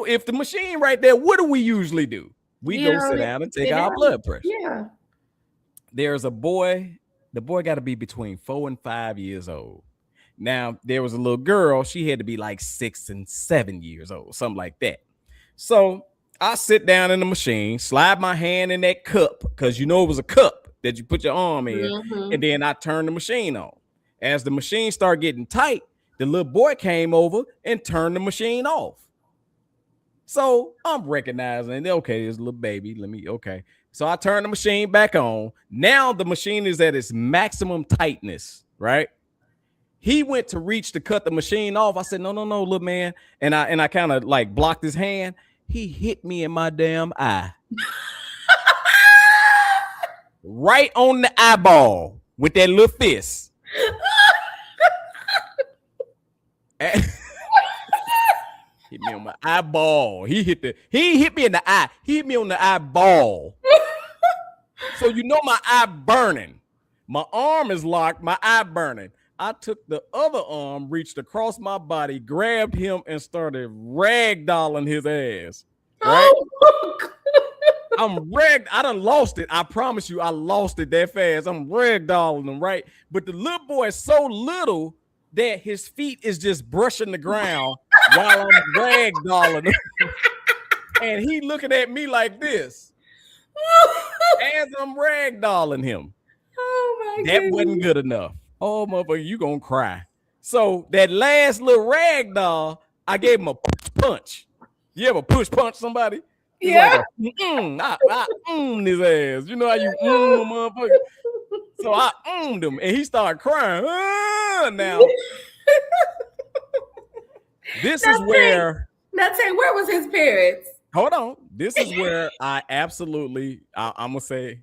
if the machine right there, what do we usually do? We go sit down and take our blood pressure. Yeah. There's a boy, the boy got to be between 4 and 5 years old. Now, there was a little girl, she had to be like 6 and 7 years old, something like that. So I sit down in the machine, slide my hand in that cup, because it was a cup that you put your arm in, and then I turn the machine on. As the machine started getting tight, the little boy came over and turned the machine off. So I'm recognizing, okay, there's a little baby. Okay. So I turn the machine back on. Now the machine is at its maximum tightness, right? He went to reach to cut the machine off. I said, no, little man. And I kind of like blocked his hand. He hit me in my damn eye. Right on the eyeball with that little fist. Hit me on my eyeball. He hit me in the eye. He hit me on the eyeball. So my eye burning. My arm is locked, my eye burning. I took the other arm, reached across my body, grabbed him, and started ragdolling his ass. Right? Oh, I done lost it. I promise you, I lost it that fast. I'm ragdolling him, right? But the little boy is so little that his feet is just brushing the ground while I'm ragdolling him. And he looking at me like this as I'm ragdolling him. Oh my God. That wasn't good enough. Oh, motherfucker, you gonna cry. So that last little ragdoll, I gave him a punch. You ever push punch somebody? Yeah. Like I his ass. You know how you a motherfucker? So I him and he started crying. Now, this is where. Now, where was his parents? Hold on. This is where I absolutely, I'm going to say,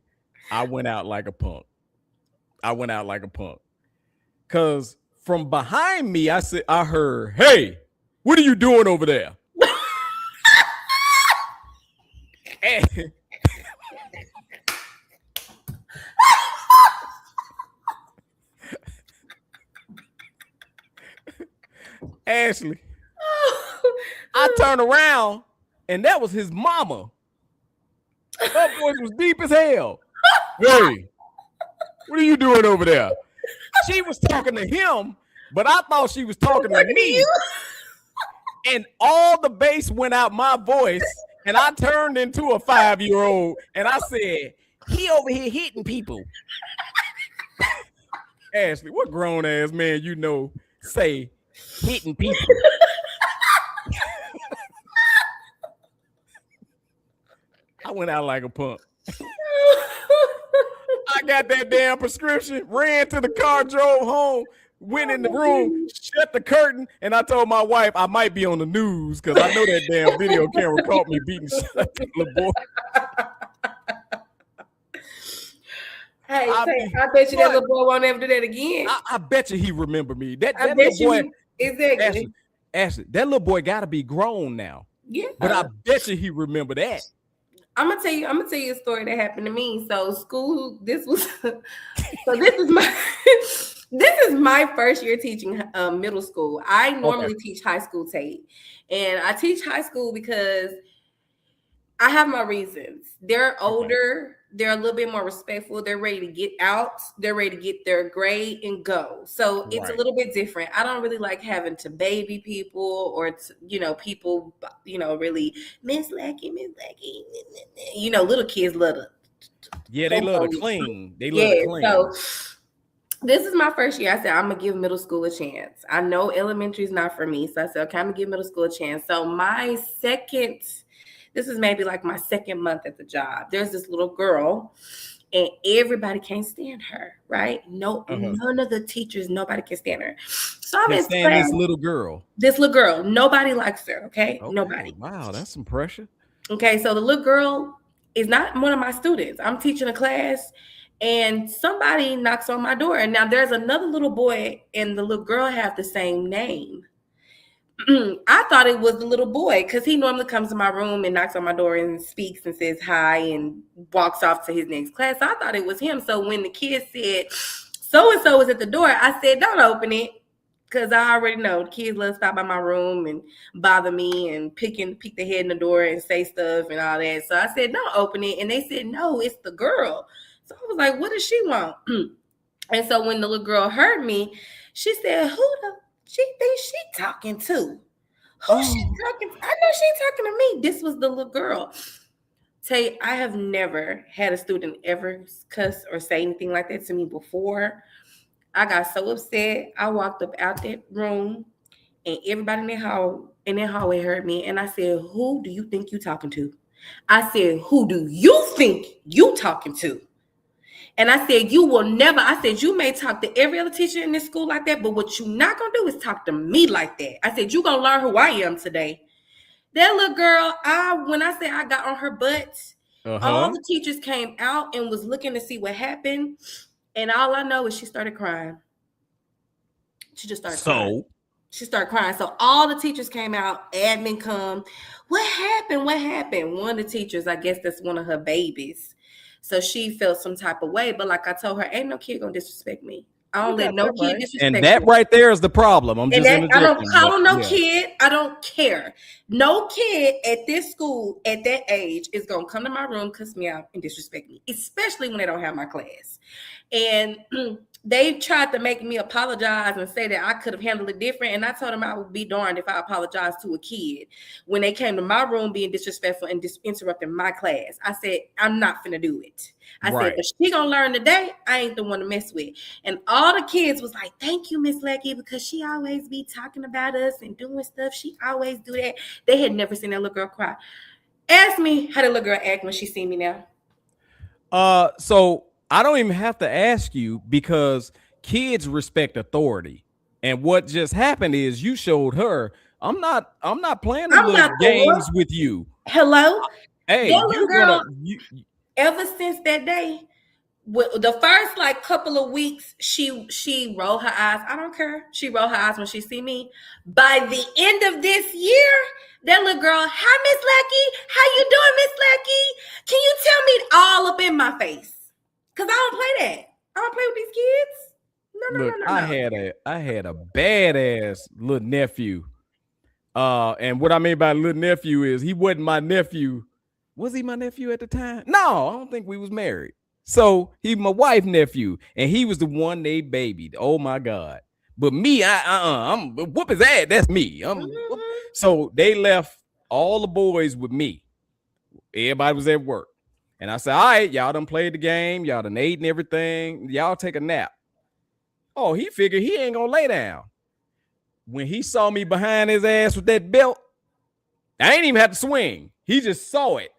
I went out like a punk. Because from behind me, I heard, hey, what are you doing over there? And, Ashley, I turned around and that was his mama. Her voice was deep as hell. Hey, what are you doing over there? She was talking to him, but I thought she was talking to me. And all the bass went out my voice, and I turned into a 5-year-old, and I said, he over here hitting people. Ashley, what grown ass man say hitting people? I went out like a punk. I got that damn prescription, ran to the car, drove home, went in the room, shut the curtain, and I told my wife I might be on the news because I know that damn video camera caught me beating shit out the little boy. Hey, I bet you that little boy won't ever do that again. I bet you he remember me. That little boy, exactly. Ashley, that little boy got to be grown now. Yeah. But I bet you he remember that. I'm gonna tell you a story that happened to me. So school, this was so this is my this is my first year teaching middle school. I normally teach high school, Tate, and I teach high school because I have my reasons. They're older. They're a little bit more respectful. They're ready to get out. They're ready to get their grade and go. So it's a little bit different. I don't really like having to baby people or, people, really Miss Lackey. Little kids love to. Yeah, they love to clean. They love to clean. So this is my first year. I said, I'm going to give middle school a chance. I know elementary is not for me. So I said, okay, I'm going to give middle school a chance. So this is maybe like my second month at the job. There's this little girl and everybody can't stand her, right? No, none of the teachers, nobody can stand her. So I'm in class. This little girl. Nobody likes her, okay? Nobody. Wow, that's some pressure. Okay, so the little girl is not one of my students. I'm teaching a class and somebody knocks on my door. And now there's another little boy and the little girl have the same name. I thought it was the little boy because he normally comes to my room and knocks on my door and speaks and says hi and walks off to his next class. So I thought it was him. So when the kid said, so-and-so is at the door, I said, don't open it because I already know the kids love to stop by my room and bother me and peek their head in the door and say stuff and all that. So I said, don't open it. And they said, no, it's the girl. So I was like, what does she want? And so when the little girl heard me, she said, who she thinks she talking to? Who she talking to? I know she talking to me. This was the little girl. Tay, I have never had a student ever cuss or say anything like that to me before. I got so upset. I walked up out that room and everybody in that hallway heard me. And I said, who do you think you talking to? I said, who do you think you talking to? And I said, you may talk to every other teacher in this school like that, but what you're not going to do is talk to me like that. I said, you're going to learn who I am today. That little girl, when I say I got on her butt, all the teachers came out and was looking to see what happened. And all I know is she started crying. She just started crying. She started crying. So all the teachers came out, admin come. What happened? One of the teachers, I guess that's one of her babies. So she felt some type of way, but like I told her, ain't no kid gonna disrespect me. I don't let no kid disrespect me. And that right there is the problem. I don't call no kid. I don't care. No kid at this school at that age is gonna come to my room, cuss me out, and disrespect me, especially when they don't have my class. And they tried to make me apologize and say that I could have handled it different. And I told them I would be darned if I apologized to a kid when they came to my room being disrespectful and interrupting my class. I said, I'm not finna do it. I said, if she gonna learn today, I ain't the one to mess with. And all the kids was like, thank you, Miss Lecky, because she always be talking about us and doing stuff. She always do that. They had never seen that little girl cry. Ask me how the little girl act when she see me now. So I don't even have to ask you because kids respect authority. And what just happened is you showed her, I'm not playing the games with you. Hello? Hey, you girl, ever since that day, the first couple of weeks, she rolled her eyes. I don't care. She rolled her eyes when she see me. By the end of this year, that little girl, hi, Miss Lackey. How you doing, Miss Lackey? Can you tell me all up in my face? Because I don't play that. I don't play with these kids. No. I had a badass little nephew. And what I mean by little nephew is he wasn't my nephew. Was he my nephew at the time? No, I don't think we was married. So he my wife's nephew, and he was the one they babied. Oh my God. But me, I'm whoop his ass. That's me. So they left all the boys with me. Everybody was at work. And I said, all right, y'all done played the game. Y'all done ate and everything. Y'all take a nap. Oh, he figured he ain't going to lay down. When he saw me behind his ass with that belt, I ain't even have to swing. He just saw it.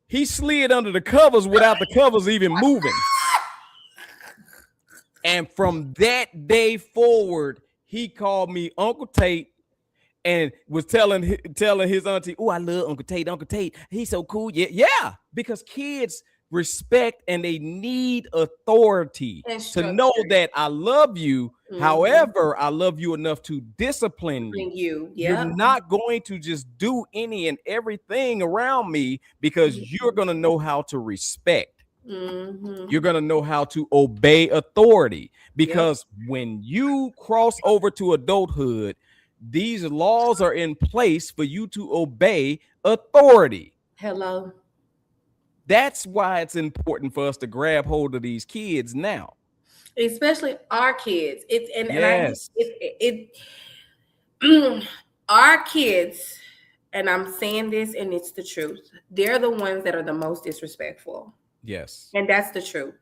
He slid under the covers without the covers even moving. And from that day forward, he called me Uncle Tate and was telling his auntie, oh, I love Uncle Tate. Uncle Tate, he's so cool. Yeah, because kids respect and they need authority And to know structure. that I love you. However, I love you enough to discipline you. You're not going to just do any and everything around me because you're going to know how to respect. You're going to know how to obey authority, because when you cross over to adulthood, these laws are in place for you to obey authority. Hello. That's why it's important for us to grab hold of these kids now, especially our kids. It's and yes. Our kids, and I'm saying this and it's the truth. They're the ones that are the most disrespectful. Yes. And that's the truth.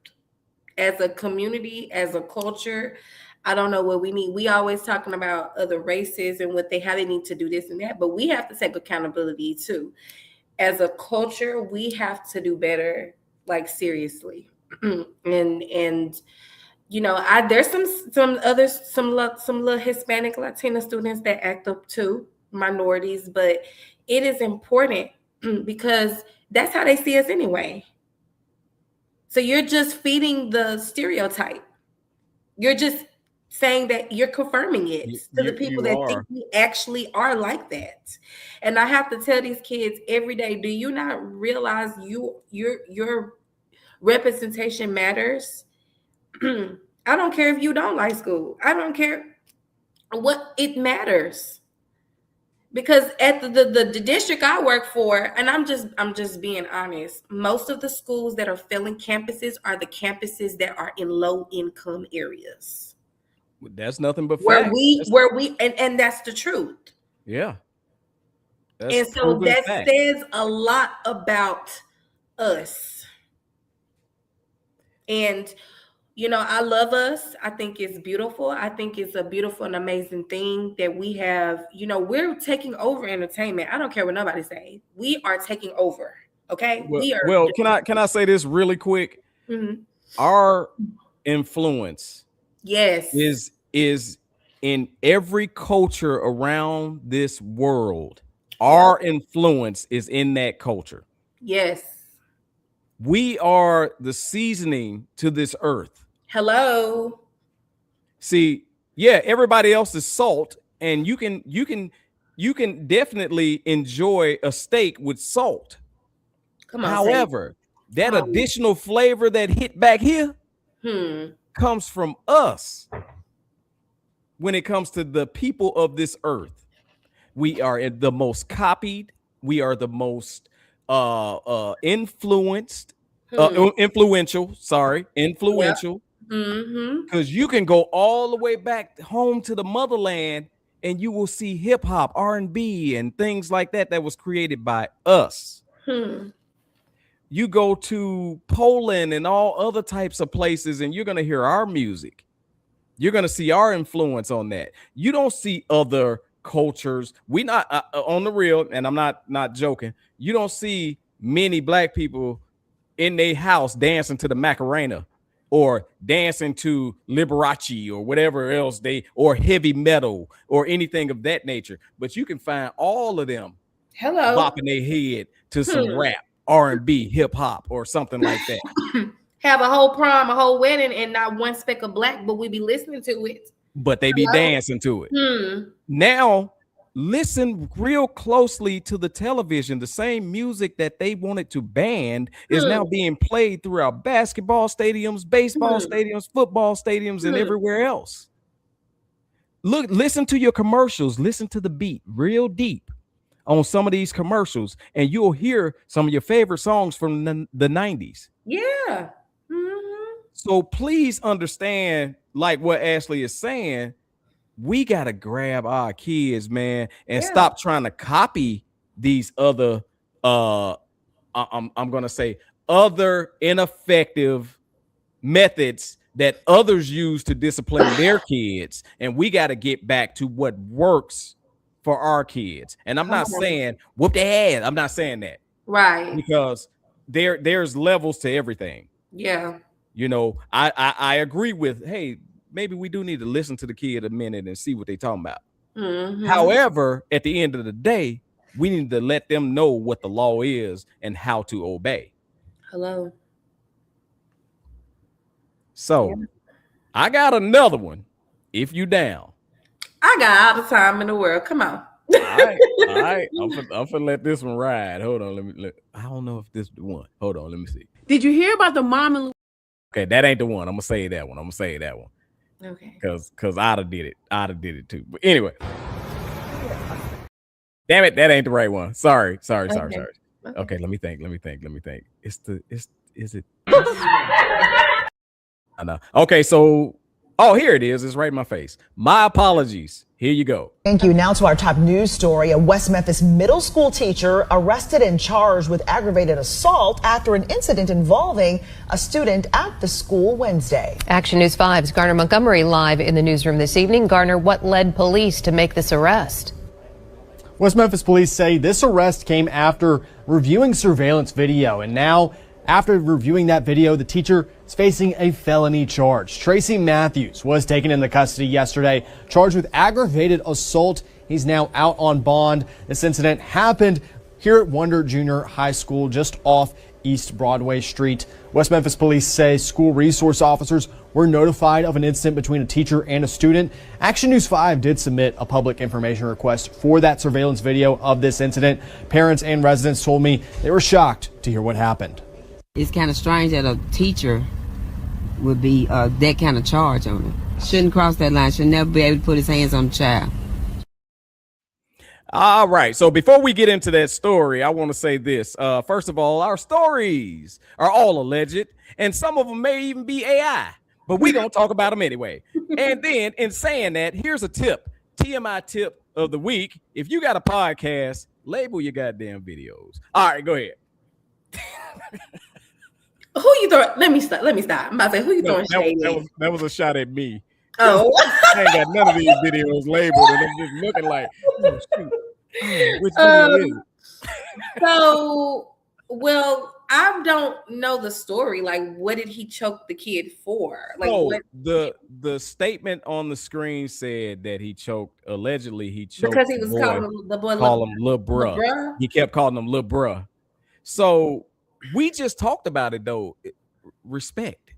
As a community, as a culture, I don't know what we need. We always talking about other races and how they need to do this and that, but we have to take accountability too. As a culture, we have to do better, like seriously. and you know, there's some little Hispanic Latina students that act up too, minorities, but it is important because that's how they see us anyway. So you're just feeding the stereotype. You're just saying that you're confirming it to the people that think we actually are like that. And I have to tell these kids every day, do you not realize your representation matters? I don't care if you don't like school. I don't care what, it matters. Because at the district I work for, and I'm just being honest, most of the schools that are failing campuses are the campuses that are in low income areas. That's nothing but where facts. we and that's the truth. Yeah. And so that says a lot about us. And you know, I love us. I think it's beautiful. I think it's a beautiful and amazing thing that we have. You know, we're taking over entertainment. I don't care what nobody say. We are taking over. Okay. Well, can I say this really quick? Our influence is in every culture around this world. Our influence is in that culture. Yes. We are the seasoning to this earth. Hello. See, yeah, everybody else is salt, and you can definitely enjoy a steak with salt. Come on. However, that additional flavor that hit back here comes from us. When it comes to the people of this earth, we are the most copied. We are the most influential. Because you can go all the way back home to the motherland and you will see hip hop, R&B, and things like that was created by us. You go to Poland and all other types of places and you're going to hear our music. You're going to see our influence on that. You don't see other cultures. We not on the real, and I'm not joking. You don't see many black people in their house dancing to the Macarena or dancing to Liberace or whatever else or heavy metal or anything of that nature. But you can find all of them bopping their head to some rap, R&B, hip hop, or something like that. Have a whole prom, a whole wedding, and not one speck of black, but we be listening to it. But they be dancing to it. Now, listen real closely to the television. The same music that they wanted to ban is now being played throughout basketball stadiums, baseball stadiums, football stadiums, and everywhere else. Listen to your commercials. Listen to the beat real deep on some of these commercials, and you'll hear some of your favorite songs from the 90s. Yeah. So please understand, like what Ashley is saying, we got to grab our kids, man, and stop trying to copy these other, I'm going to say other ineffective methods that others use to discipline their kids. And we got to get back to what works for our kids. And I'm not saying whoop their ass. I'm not saying that. Right. Because there's levels to everything. Yeah. You know, I agree with, hey, maybe we do need to listen to the kid a minute and see what they're talking about. However, at the end of the day, we need to let them know what the law is and how to obey. Hello. So I got another one. If you down. I got all the time in the world. Come on. All right. I'm gonna let this one ride. Hold on, I don't know if this is the one. Hold on, let me see. Did you hear about the mom and Okay, that ain't the one. I'm gonna say that one. Okay. Cause I'd have did it too. But anyway. Damn it, that ain't the right one. Sorry. Okay, let me think. Is it? I know. Okay, so here it is. It's right in my face. My apologies. Here you go. Thank you. Now to our top news story. A West Memphis middle school teacher arrested and charged with aggravated assault after an incident involving a student at the school Wednesday. Action News 5's Garner Montgomery live in the newsroom this evening. Garner, what led police to make this arrest? West Memphis police say this arrest came after reviewing surveillance video, and now after reviewing that video, the teacher is facing a felony charge. Tracy Matthews was taken into custody yesterday, charged with aggravated assault. He's now out on bond. This incident happened here at Wonder Junior High School, just off East Broadway Street. West Memphis police say school resource officers were notified of an incident between a teacher and a student. Action News 5 did submit a public information request for that surveillance video of this incident. Parents and residents told me they were shocked to hear what happened. It's kind of strange that a teacher would be that kind of charge on it. Shouldn't cross that line. Should never be able to put his hands on the child. All right. So before we get into that story, I want to say this. First of all, our stories are all alleged, and some of them may even be AI, but we're going to talk about them anyway. And then in saying that, here's a tip, TMI tip of the week. If you got a podcast, label your goddamn videos. All right, go ahead. Who you throwing? Let me stop. I'm about to say, who you throwing shade at? That was a shot at me. Oh. I ain't got none of these videos labeled, and I'm just looking like, oh, shoot. Which video is it? So, well, I don't know the story. Like, what did he choke the kid for? Like, what? The statement on the screen said that allegedly he choked because he was calling the boy Lil Bruh. He kept calling him Lil Bruh. So we just talked about it though. Respect.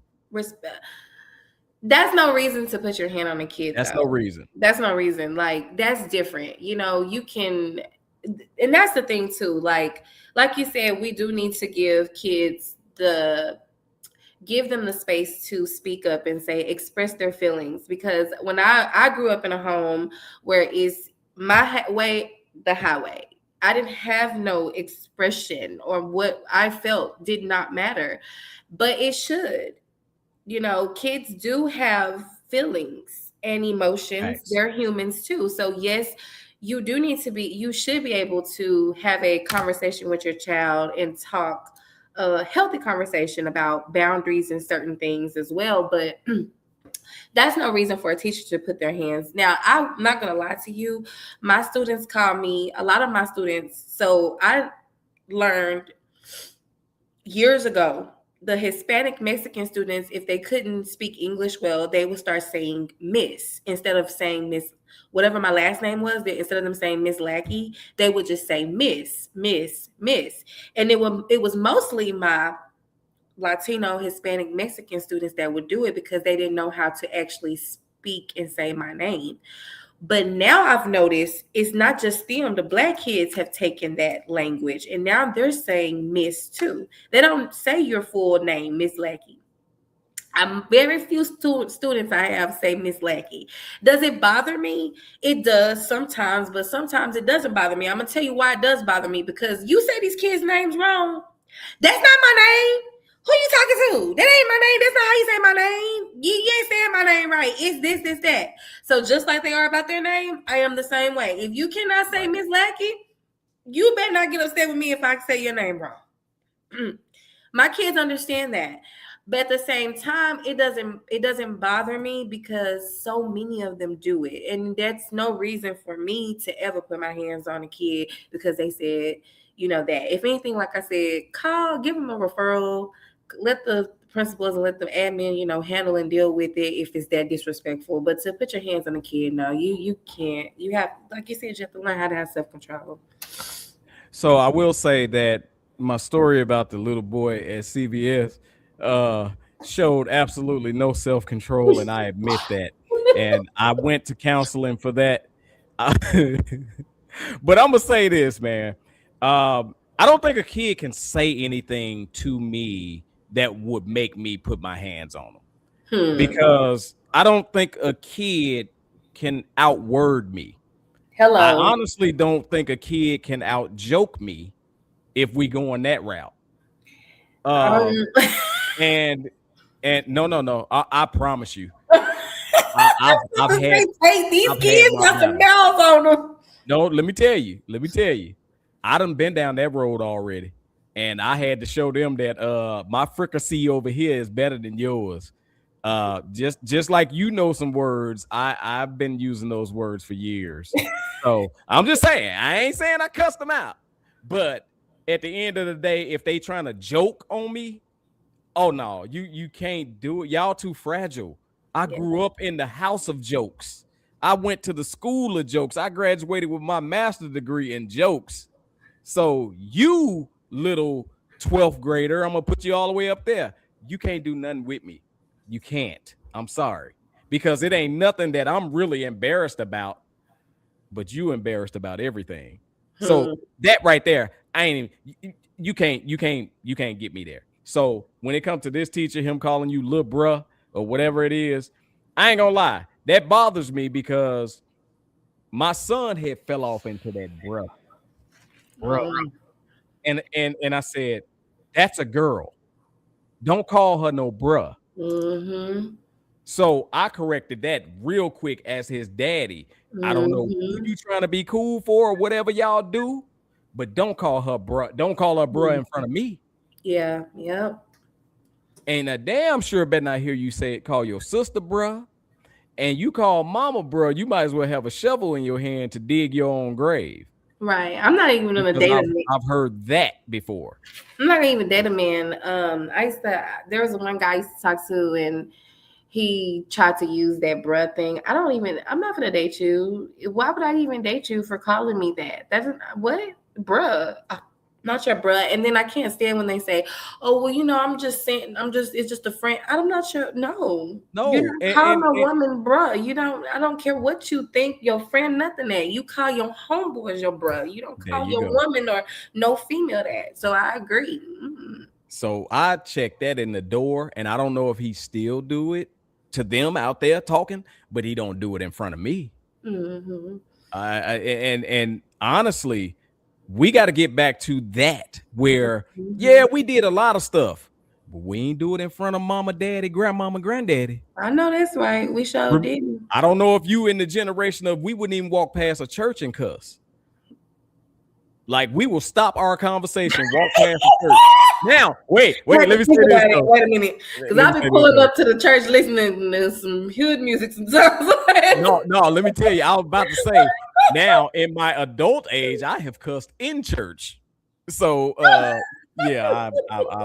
That's no reason to put your hand on a kid. That's no reason. Like, that's different. You know, you can, and that's the thing too. Like you said, we do need to give them the space to speak up and express their feelings. Because when I grew up in a home where it's my way, the highway. I didn't have no expression, or what I felt did not matter, but it should. You know, kids do have feelings and emotions. Nice. They're humans too. So yes, you should be able to have a conversation with your child and talk a healthy conversation about boundaries and certain things as well. But that's no reason for a teacher to put their hands. Now, I'm not going to lie to you. My students call me, a lot of my students. So I learned years ago, the Hispanic Mexican students, if they couldn't speak English well, they would start saying Miss instead of saying Miss, whatever my last name was. Instead of them saying Miss Lackey, they would just say Miss. And it was mostly my Latino, Hispanic, Mexican students that would do it because they didn't know how to actually speak and say my name. But now I've noticed it's not just them. The Black kids have taken that language, and now they're saying Miss too. They don't say your full name, Miss Lackey. Very few students I have say Miss Lackey. Does it bother me? It does sometimes, but sometimes it doesn't bother me. I'm going to tell you why it does bother me, because you say these kids' names wrong. That's not my name. Who you talking to? That ain't my name. That's not how you say my name. You ain't saying my name right. It's this, that. So just like they are about their name, I am the same way. If you cannot say Miss Lackey, you better not get upset with me if I say your name wrong. My kids understand that. But at the same time, it doesn't bother me because so many of them do it. And that's no reason for me to ever put my hands on a kid because they said, you know, that. If anything, like I said, give them a referral. Let the principals and let the admin, you know, handle and deal with it if it's that disrespectful. But to put your hands on a kid, no, you can't. You have, like you said, you have to learn how to have self-control. So I will say that my story about the little boy at CVS, showed absolutely no self-control, and I admit that. And I went to counseling for that. But I'm gonna say this, man. I don't think a kid can say anything to me that would make me put my hands on them, because I don't think a kid can outword me. Hello. I honestly don't think a kid can out joke me if we go on that route. And no, I promise you. I've had these I've kids had got my some bells on them. No, let me tell you. I done been down that road already, and I had to show them that my fricassee over here is better than yours. Just like you know some words, I've been using those words for years. So I'm just saying, I ain't saying I cussed them out, but at the end of the day, if they trying to joke on me, oh no, you can't do it. Y'all too fragile. I grew up in the house of jokes. I went to the school of jokes. I graduated with my master's degree in jokes. So you little 12th grader, I'm gonna put you all the way up there. You can't do nothing with me. You can't. I'm sorry. Because it ain't nothing that I'm really embarrassed about, but you embarrassed about everything. So that right there, I ain't even, you can't get me there. So when it comes to this teacher, him calling you little bruh or whatever it is, I ain't gonna lie. That bothers me because my son had fell off into that bruh. And I said, that's a girl. Don't call her no bruh. So I corrected that real quick as his daddy. I don't know who you trying to be cool for or whatever y'all do, but don't call her bruh. Don't call her bruh in front of me. Yeah, yep. And a damn sure better not hear you say it. Call your sister bruh, and you call mama bruh. You might as well have a shovel in your hand to dig your own grave. Right. I'm not even gonna date a man. I've heard that before. I'm not gonna even date a man. There was one guy I used to talk to, and he tried to use that bruh thing. I'm not gonna date you. Why would I even date you for calling me that? What? Bruh. Not your bruh. And then I can't stand when they say, oh, well, it's just a friend. I'm not sure. No. You don't call no woman bruh. I don't care what you think your friend, nothing that. You call your homeboys your bruh. You don't call your woman or no female that. So I agree. So I checked that in the door, and I don't know if he still do it to them out there talking, but he don't do it in front of me. And honestly, we got to get back to that where, we did a lot of stuff, but we ain't do it in front of mama, daddy, grandmama, granddaddy. I know that's right. We sure didn't. I don't know if you in the generation of we wouldn't even walk past a church and cuss. Like we will stop our conversation, walk past the church. Now, wait, let me say this. Wait a minute, because I've been pulling up to the church listening to some hood music sometimes. No, let me tell you, I was about to say, now in my adult age, I have cussed in church. So, I've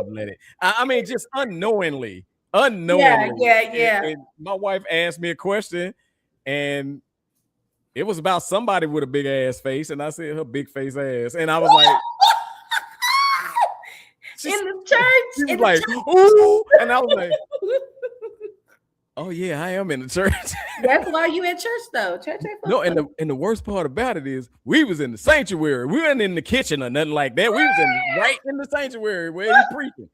let it. I mean, just unknowingly. Yeah. And my wife asked me a question, and it was about somebody with a big ass face, and I said her big face ass, and I was like, in the church. She was like, ooh, and I was like, oh yeah, I am in the church. That's why you at church though. Church ain't no, and the worst part about it is we was in the sanctuary. We weren't in the kitchen or nothing like that. We was right in the sanctuary where he preaching.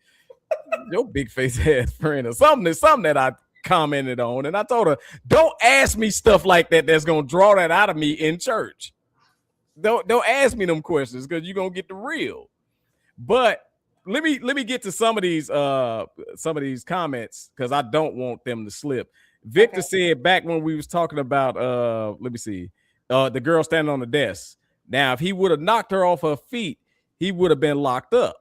Your big face ass friend or something that I commented on, and I told her, don't ask me stuff like that that's gonna draw that out of me in church. Don't ask me them questions because you're gonna get the real. But let me get to some of these comments because I don't want them to slip. Victor said back when we was talking about the girl standing on the desk. Now, if he would have knocked her off her feet, he would have been locked up.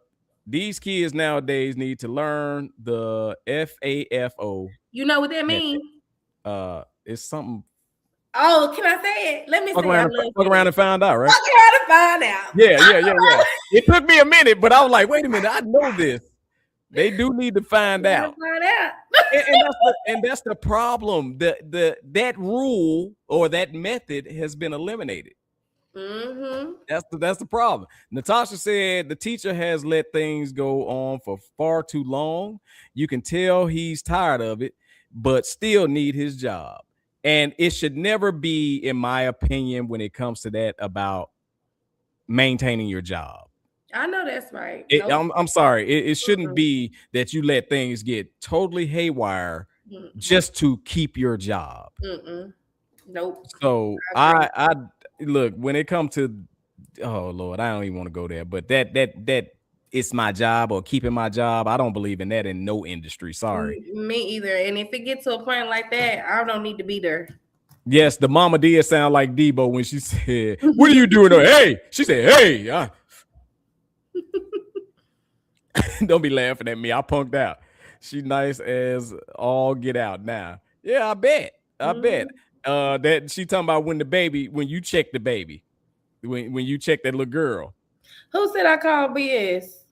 These kids nowadays need to learn the FAFO. You know what that means? It's something. Oh, can I say it? Let me fuck around and find out, right? Fuck around and find out. Yeah. It took me a minute, but I was like, wait a minute, I know this. They do need to find out. And that's the problem. That rule or that method has been eliminated. Mm-hmm. That's the problem. Natasha said the teacher has let things go on for far too long. You can tell he's tired of it, but still need his job. And it should never be, in my opinion, when it comes to that, about maintaining your job. I know that's right. I'm sorry. It shouldn't be that you let things get totally haywire just to keep your job. Nope. So I look, when it comes to, oh Lord, I don't even want to go there, but that it's my job or keeping my job. I don't believe in that in no industry. Sorry. Me either. And if it gets to a point like that, I don't need to be there. Yes, the mama did sound like Debo when she said, "What are you doing?" Hey, she said, "Hey." Don't be laughing at me. I punked out. She nice as all get out now. Yeah, I bet. That she talking about when you check the baby, when you check that little girl. Who said I called BS?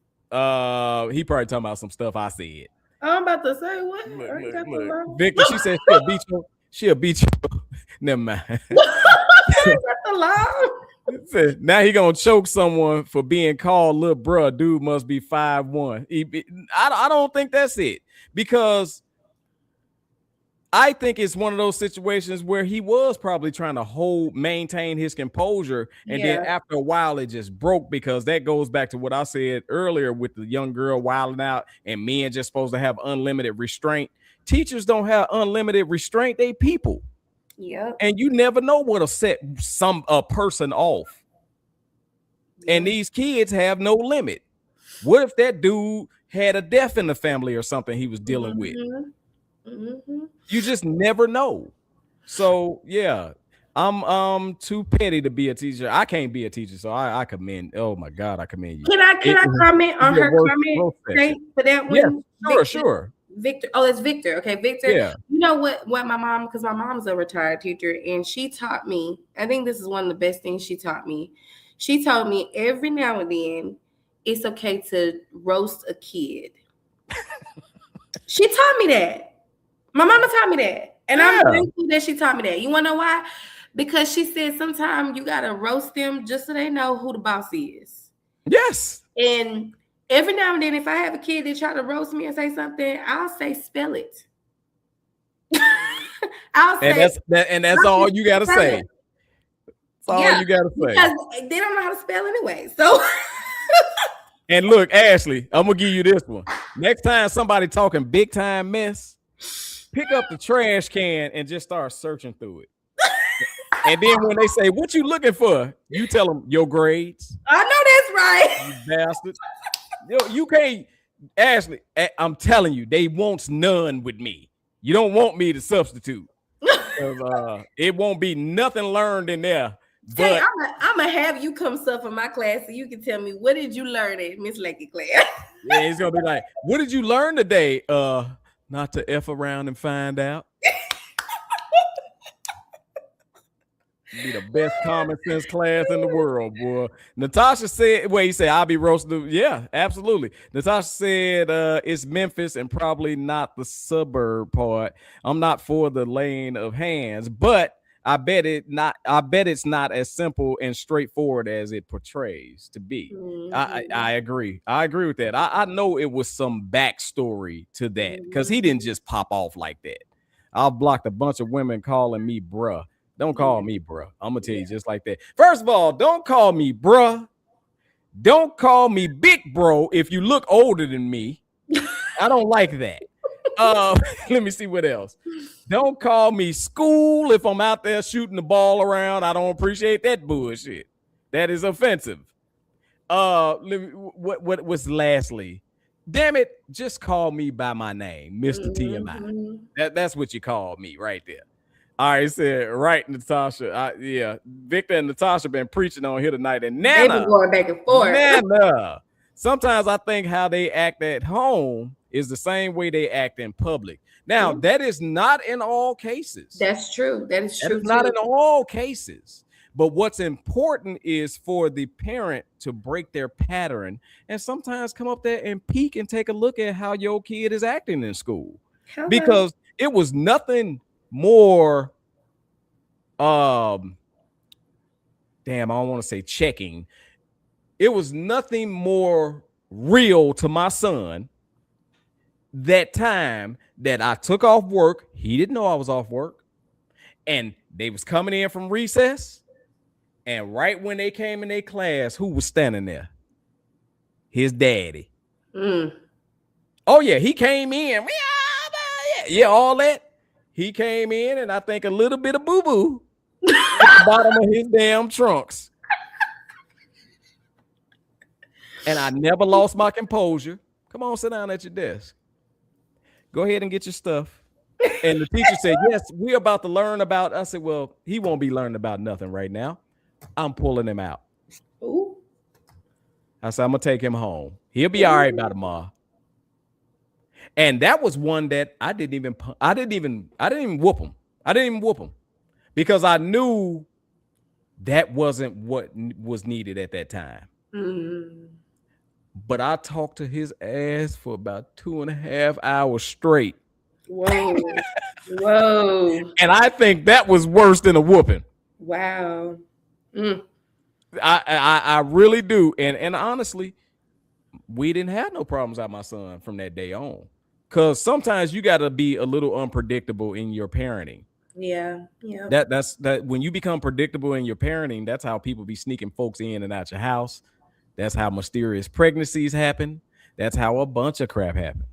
He probably talking about some stuff I said. I'm about to say what? Look. Victor, she said she'll beat you. Never mind. Now he gonna choke someone for being called little bruh. Dude must be 5'1". I don't think that's it, because I think it's one of those situations where he was probably trying to maintain his composure, and then after a while it just broke, because that goes back to what I said earlier with the young girl wilding out and men just supposed to have unlimited restraint. Teachers don't have unlimited restraint. They people. Yeah. And you never know what'll set a person off. And these kids have no limit. What if that dude had a death in the family or something he was dealing with? You just never know. So yeah, I'm too petty to be a teacher. I can't be a teacher, so I commend. Oh my God, I commend you. Can I comment on her comment for that one? Yeah, sure. Victor. Oh, it's Victor. Okay, Victor. Yeah. You know what my mom, because my mom's a retired teacher, and she taught me, I think this is one of the best things she taught me. She told me every now and then it's okay to roast a kid. She taught me that. My mama taught me that. And I'm thankful that she taught me that. You want to know why? Because she said sometimes you got to roast them just so they know who the boss is. Yes. And every now and then, if I have a kid that try to roast me and say something, I'll say, spell it. I'll say, and that's all you got to say. That's all you got to say. Because they don't know how to spell anyway. So. And look, Ashley, I'm going to give you this one. Next time somebody talking big time mess, pick up the trash can and just start searching through it. And then when they say, "What you looking for?" you tell them your grades. I know that's right. You bastard. You can't, Ashley, I'm telling you, they wants none with me. You don't want me to substitute. It won't be nothing learned in there. But hey, I'm gonna have you come suffer my class so you can tell me, what did you learn at Miss Lakey class? Yeah, it's gonna be like, what did you learn today? Not to F around and find out. Be the best common sense class in the world, boy. Natasha said, "Wait, you say I'll be roasted?" Yeah, absolutely. Natasha said, "It's Memphis and probably not the suburb part. I'm not for the laying of hands, but I bet it's not as simple and straightforward as it portrays to be." I agree. I agree with that. I know it was some backstory to that, because he didn't just pop off like that. I've blocked a bunch of women calling me bruh. Don't call me bruh. I'm gonna tell you just like that. First of all, don't call me bruh. Don't call me big bro if you look older than me. I don't like that. Let me see what else. Don't call me school if I'm out there shooting the ball around. I don't appreciate that bullshit. That is offensive. What was lastly? Damn it, just call me by my name, Mr. TMI. That's what you call me right there. All right, said right, Natasha. Yeah, Victor and Natasha been preaching on here tonight, and Nana they've been going back and forth. Nana. Sometimes I think how they act at home is the same way they act in public. Now, that is not in all cases. That's true. That is true. Not in all cases. But what's important is for the parent to break their pattern and sometimes come up there and peek and take a look at how your kid is acting in school. Because it was nothing more damn, I don't want to say checking. It was nothing more real to my son that time that I took off work. He didn't know I was off work. And they was coming in from recess. And right when they came in their class, who was standing there? His daddy. Oh, yeah, he came in. Yeah, all that. He came in, and I think a little bit of boo-boo at the bottom of his damn trunks. And I never lost my composure. Come on, sit down at your desk. Go ahead and get your stuff. And the teacher said, yes, we're about to learn about. I said, well, he won't be learning about nothing right now. I'm pulling him out. Ooh. I said, I'm going to take him home. He'll be all right by tomorrow. And that was one that I didn't even whoop him. I didn't even whoop him because I knew that wasn't what was needed at that time. But I talked to his ass for about 2.5 hours straight. Whoa. Whoa. And I think that was worse than a whooping. Wow. I really do. And honestly, we didn't have no problems with my son from that day on. Because sometimes you got to be a little unpredictable in your parenting. Yeah. That's when you become predictable in your parenting, that's how people be sneaking folks in and out your house. That's how mysterious pregnancies happen. That's how a bunch of crap happen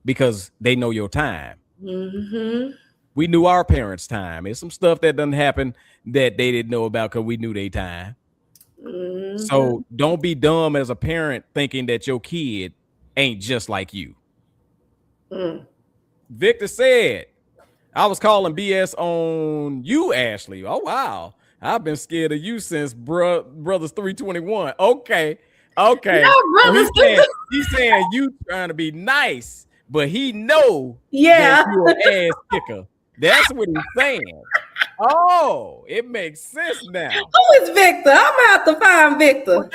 because they know your time. We knew our parents' time. It's some stuff that doesn't happen that they didn't know about because we knew their time. So don't be dumb as a parent thinking that your kid ain't just like you. Victor said, I was calling BS on you, Ashley. Oh, wow. I've been scared of you since Brothers 321. Okay. No, he's saying you trying to be nice, but he know that you're an ass kicker. That's what he's saying. Oh, it makes sense now. Who is Victor? I'm gonna have to find Victor.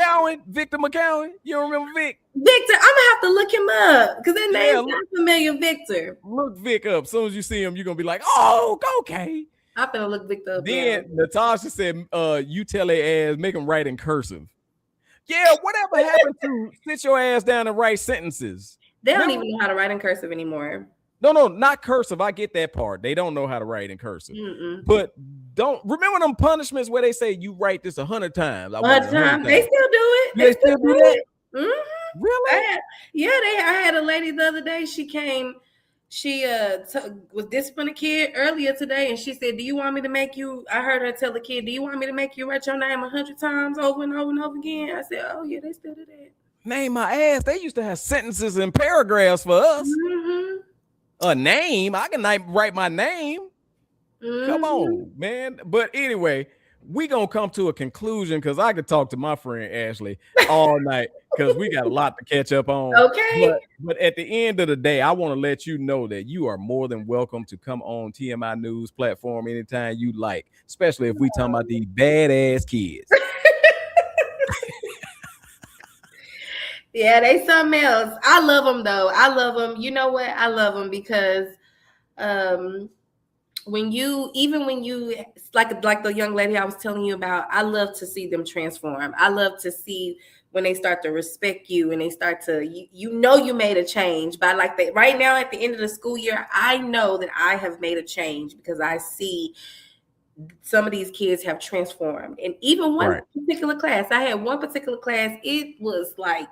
Victor McCowan. You don't remember Vic? Victor, I'm gonna have to look him up because that name sounds familiar. Victor. Look Vic up. As soon as you see him, you're gonna be like, oh, okay. I'm gonna look Victor up. Then Natasha said, you tell their ass, make them write in cursive. Yeah, whatever happened to sit your ass down and write sentences? They don't even know how to write in cursive anymore. No, not cursive. I get that part. They don't know how to write in cursive. But don't remember them punishments where they say you write this 100 times. 100 times. They still do it. They still do that? Really? I had a lady the other day. She came. She was disciplining a kid earlier today, and she said, "Do you want me to make you?" I heard her tell the kid, "Do you want me to make you write your name 100 times over and over and over again?" I said, "Oh yeah, they still do that." Name my ass. They used to have sentences and paragraphs for us. A name. I can write my name. Come on, man. But anyway, we gonna come to a conclusion because I could talk to my friend Ashley all night because we got a lot to catch up on. Okay. But at the end of the day, I want to let you know that you are more than welcome to come on TMI News platform anytime you like, especially if we talking about these badass kids. Yeah, they something else. I love them though. I love them. You know what? I love them because when you like the young lady I was telling you about, I love to see them transform. I love to see when they start to respect you and they start to you made a change. But like that right now at the end of the school year, I know that I have made a change because I see some of these kids have transformed. And even one particular class, I had one particular class, it was like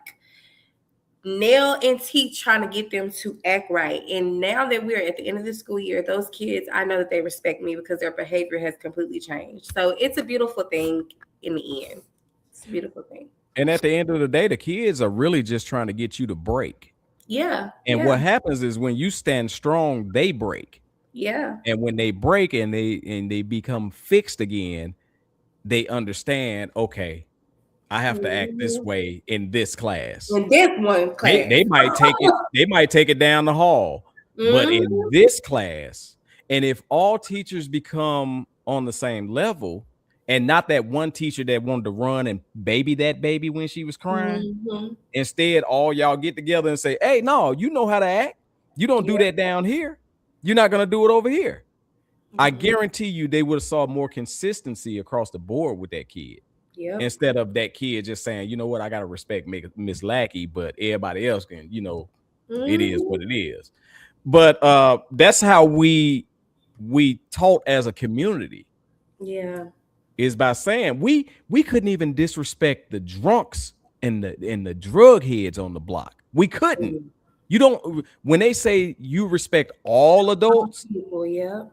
nail and teeth trying to get them to act right. And now that we're at the end of the school year, those kids, I know that they respect me because their behavior has completely changed. So it's a beautiful thing in the end. It's a beautiful thing. And at the end of the day, the kids are really just trying to get you to break. Yeah. And what happens is when you stand strong, they break. Yeah. And when they break and they become fixed again, they understand, okay, I have to act this way in this class. In this one class. They might take it down the hall. But in this class, and if all teachers become on the same level, and not that one teacher that wanted to run and baby that baby when she was crying, instead, all y'all get together and say, hey, no, you know how to act. You don't do that down here. You're not going to do it over here. I guarantee you they would have saw more consistency across the board with that kid. Yep. instead of that kid just saying, you know what, I gotta respect Miss Lackey, but everybody else can, it is what it is. But that's how we taught as a community. Yeah. Is by saying we couldn't even disrespect the drunks and the drug heads on the block. We couldn't. You don't, when they say you respect all adults, People, yeah.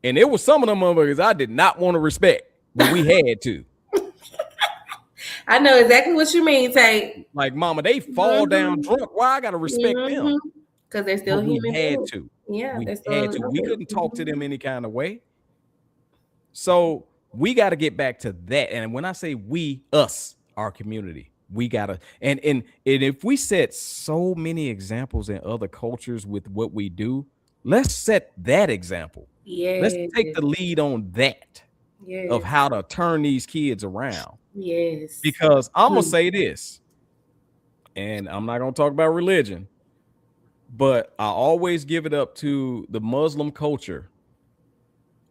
and there was some of them motherfuckers I did not want to respect, but we had to. I know exactly what you mean, Tate. Like, mama, they fall down drunk. Why I gotta respect them? Because they're still human. We had to. Yeah, We they're still had to. We couldn't talk to them any kind of way. So we got to get back to that. And when I say we, us, our community, we gotta, and if we set so many examples in other cultures with what we do, let's set that example. Yeah. Let's take the lead on that. Yes. Of how to turn these kids around. Yes. Because I'm gonna say this, and I'm not gonna talk about religion, but I always give it up to the Muslim culture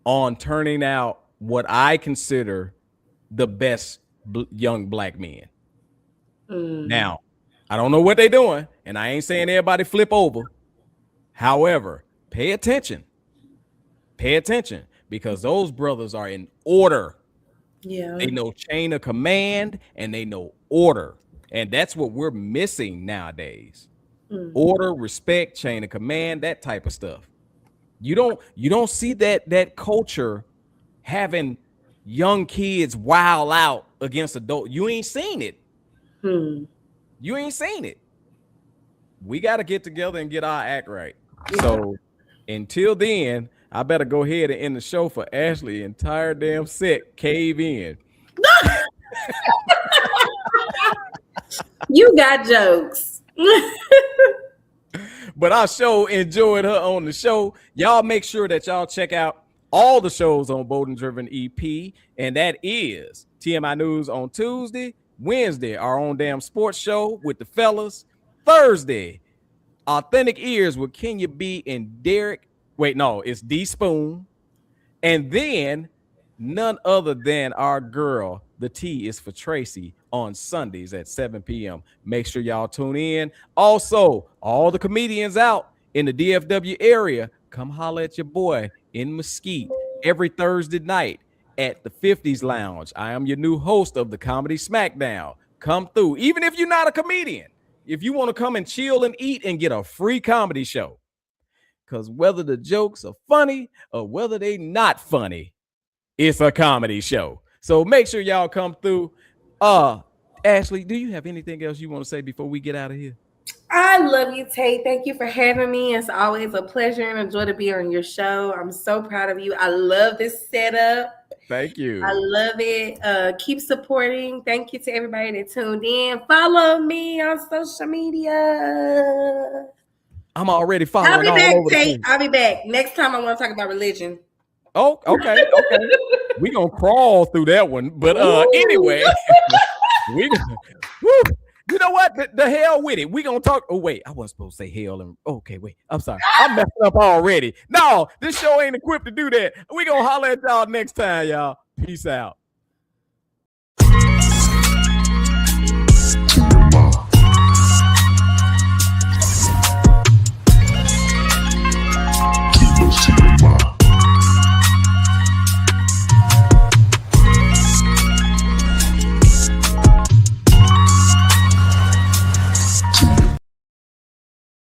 on turning out what I consider the best young black men. Now, I don't know what they're doing, and I ain't saying everybody flip over. However, pay attention. Pay attention. Because those brothers are in order. Yeah. They know chain of command and they know order. And that's what we're missing nowadays. Order, respect, chain of command, that type of stuff. You don't see that culture having young kids wild out against adults. You ain't seen it. You ain't seen it. We got to get together and get our act right. Yeah. So until then, I better go ahead and end the show for Ashley. Entire damn set cave in. You got jokes. But I sure enjoyed her on the show. Y'all make sure that y'all check out all the shows on Bold and Driven EP. And that is TMI News on Tuesday. Wednesday, our own damn sports show with the fellas. Thursday, Authentic Ears with Kenya B and Derek. Wait, no, it's D Spoon. And then none other than our girl, the T is for Tracy, on Sundays at 7 p.m. Make sure y'all tune in. Also, all the comedians out in the DFW area, come holler at your boy in Mesquite every Thursday night at the 50s Lounge. I am your new host of the Comedy Smackdown. Come through. Even if you're not a comedian, if you want to come and chill and eat and get a free comedy show. Because whether the jokes are funny or whether they not funny, it's a comedy show. So make sure y'all come through. Ashley, do you have anything else you want to say before we get out of here? I love you, Tate. Thank you for having me. It's always a pleasure and a joy to be on your show. I'm so proud of you. I love this setup. Thank you. I love it. Keep supporting. Thank you to everybody that tuned in. Follow me on social media. I'm already following. I'll be back, Tate. I'll be back. Next time I want to talk about religion. Oh, okay. We're going to crawl through that one. But anyway, you know what? The hell with it. We're going to talk. Oh, wait. I wasn't supposed to say hell. Okay, wait. I'm sorry. I'm messing up already. No, this show ain't equipped to do that. We're going to holler at y'all next time, y'all. Peace out.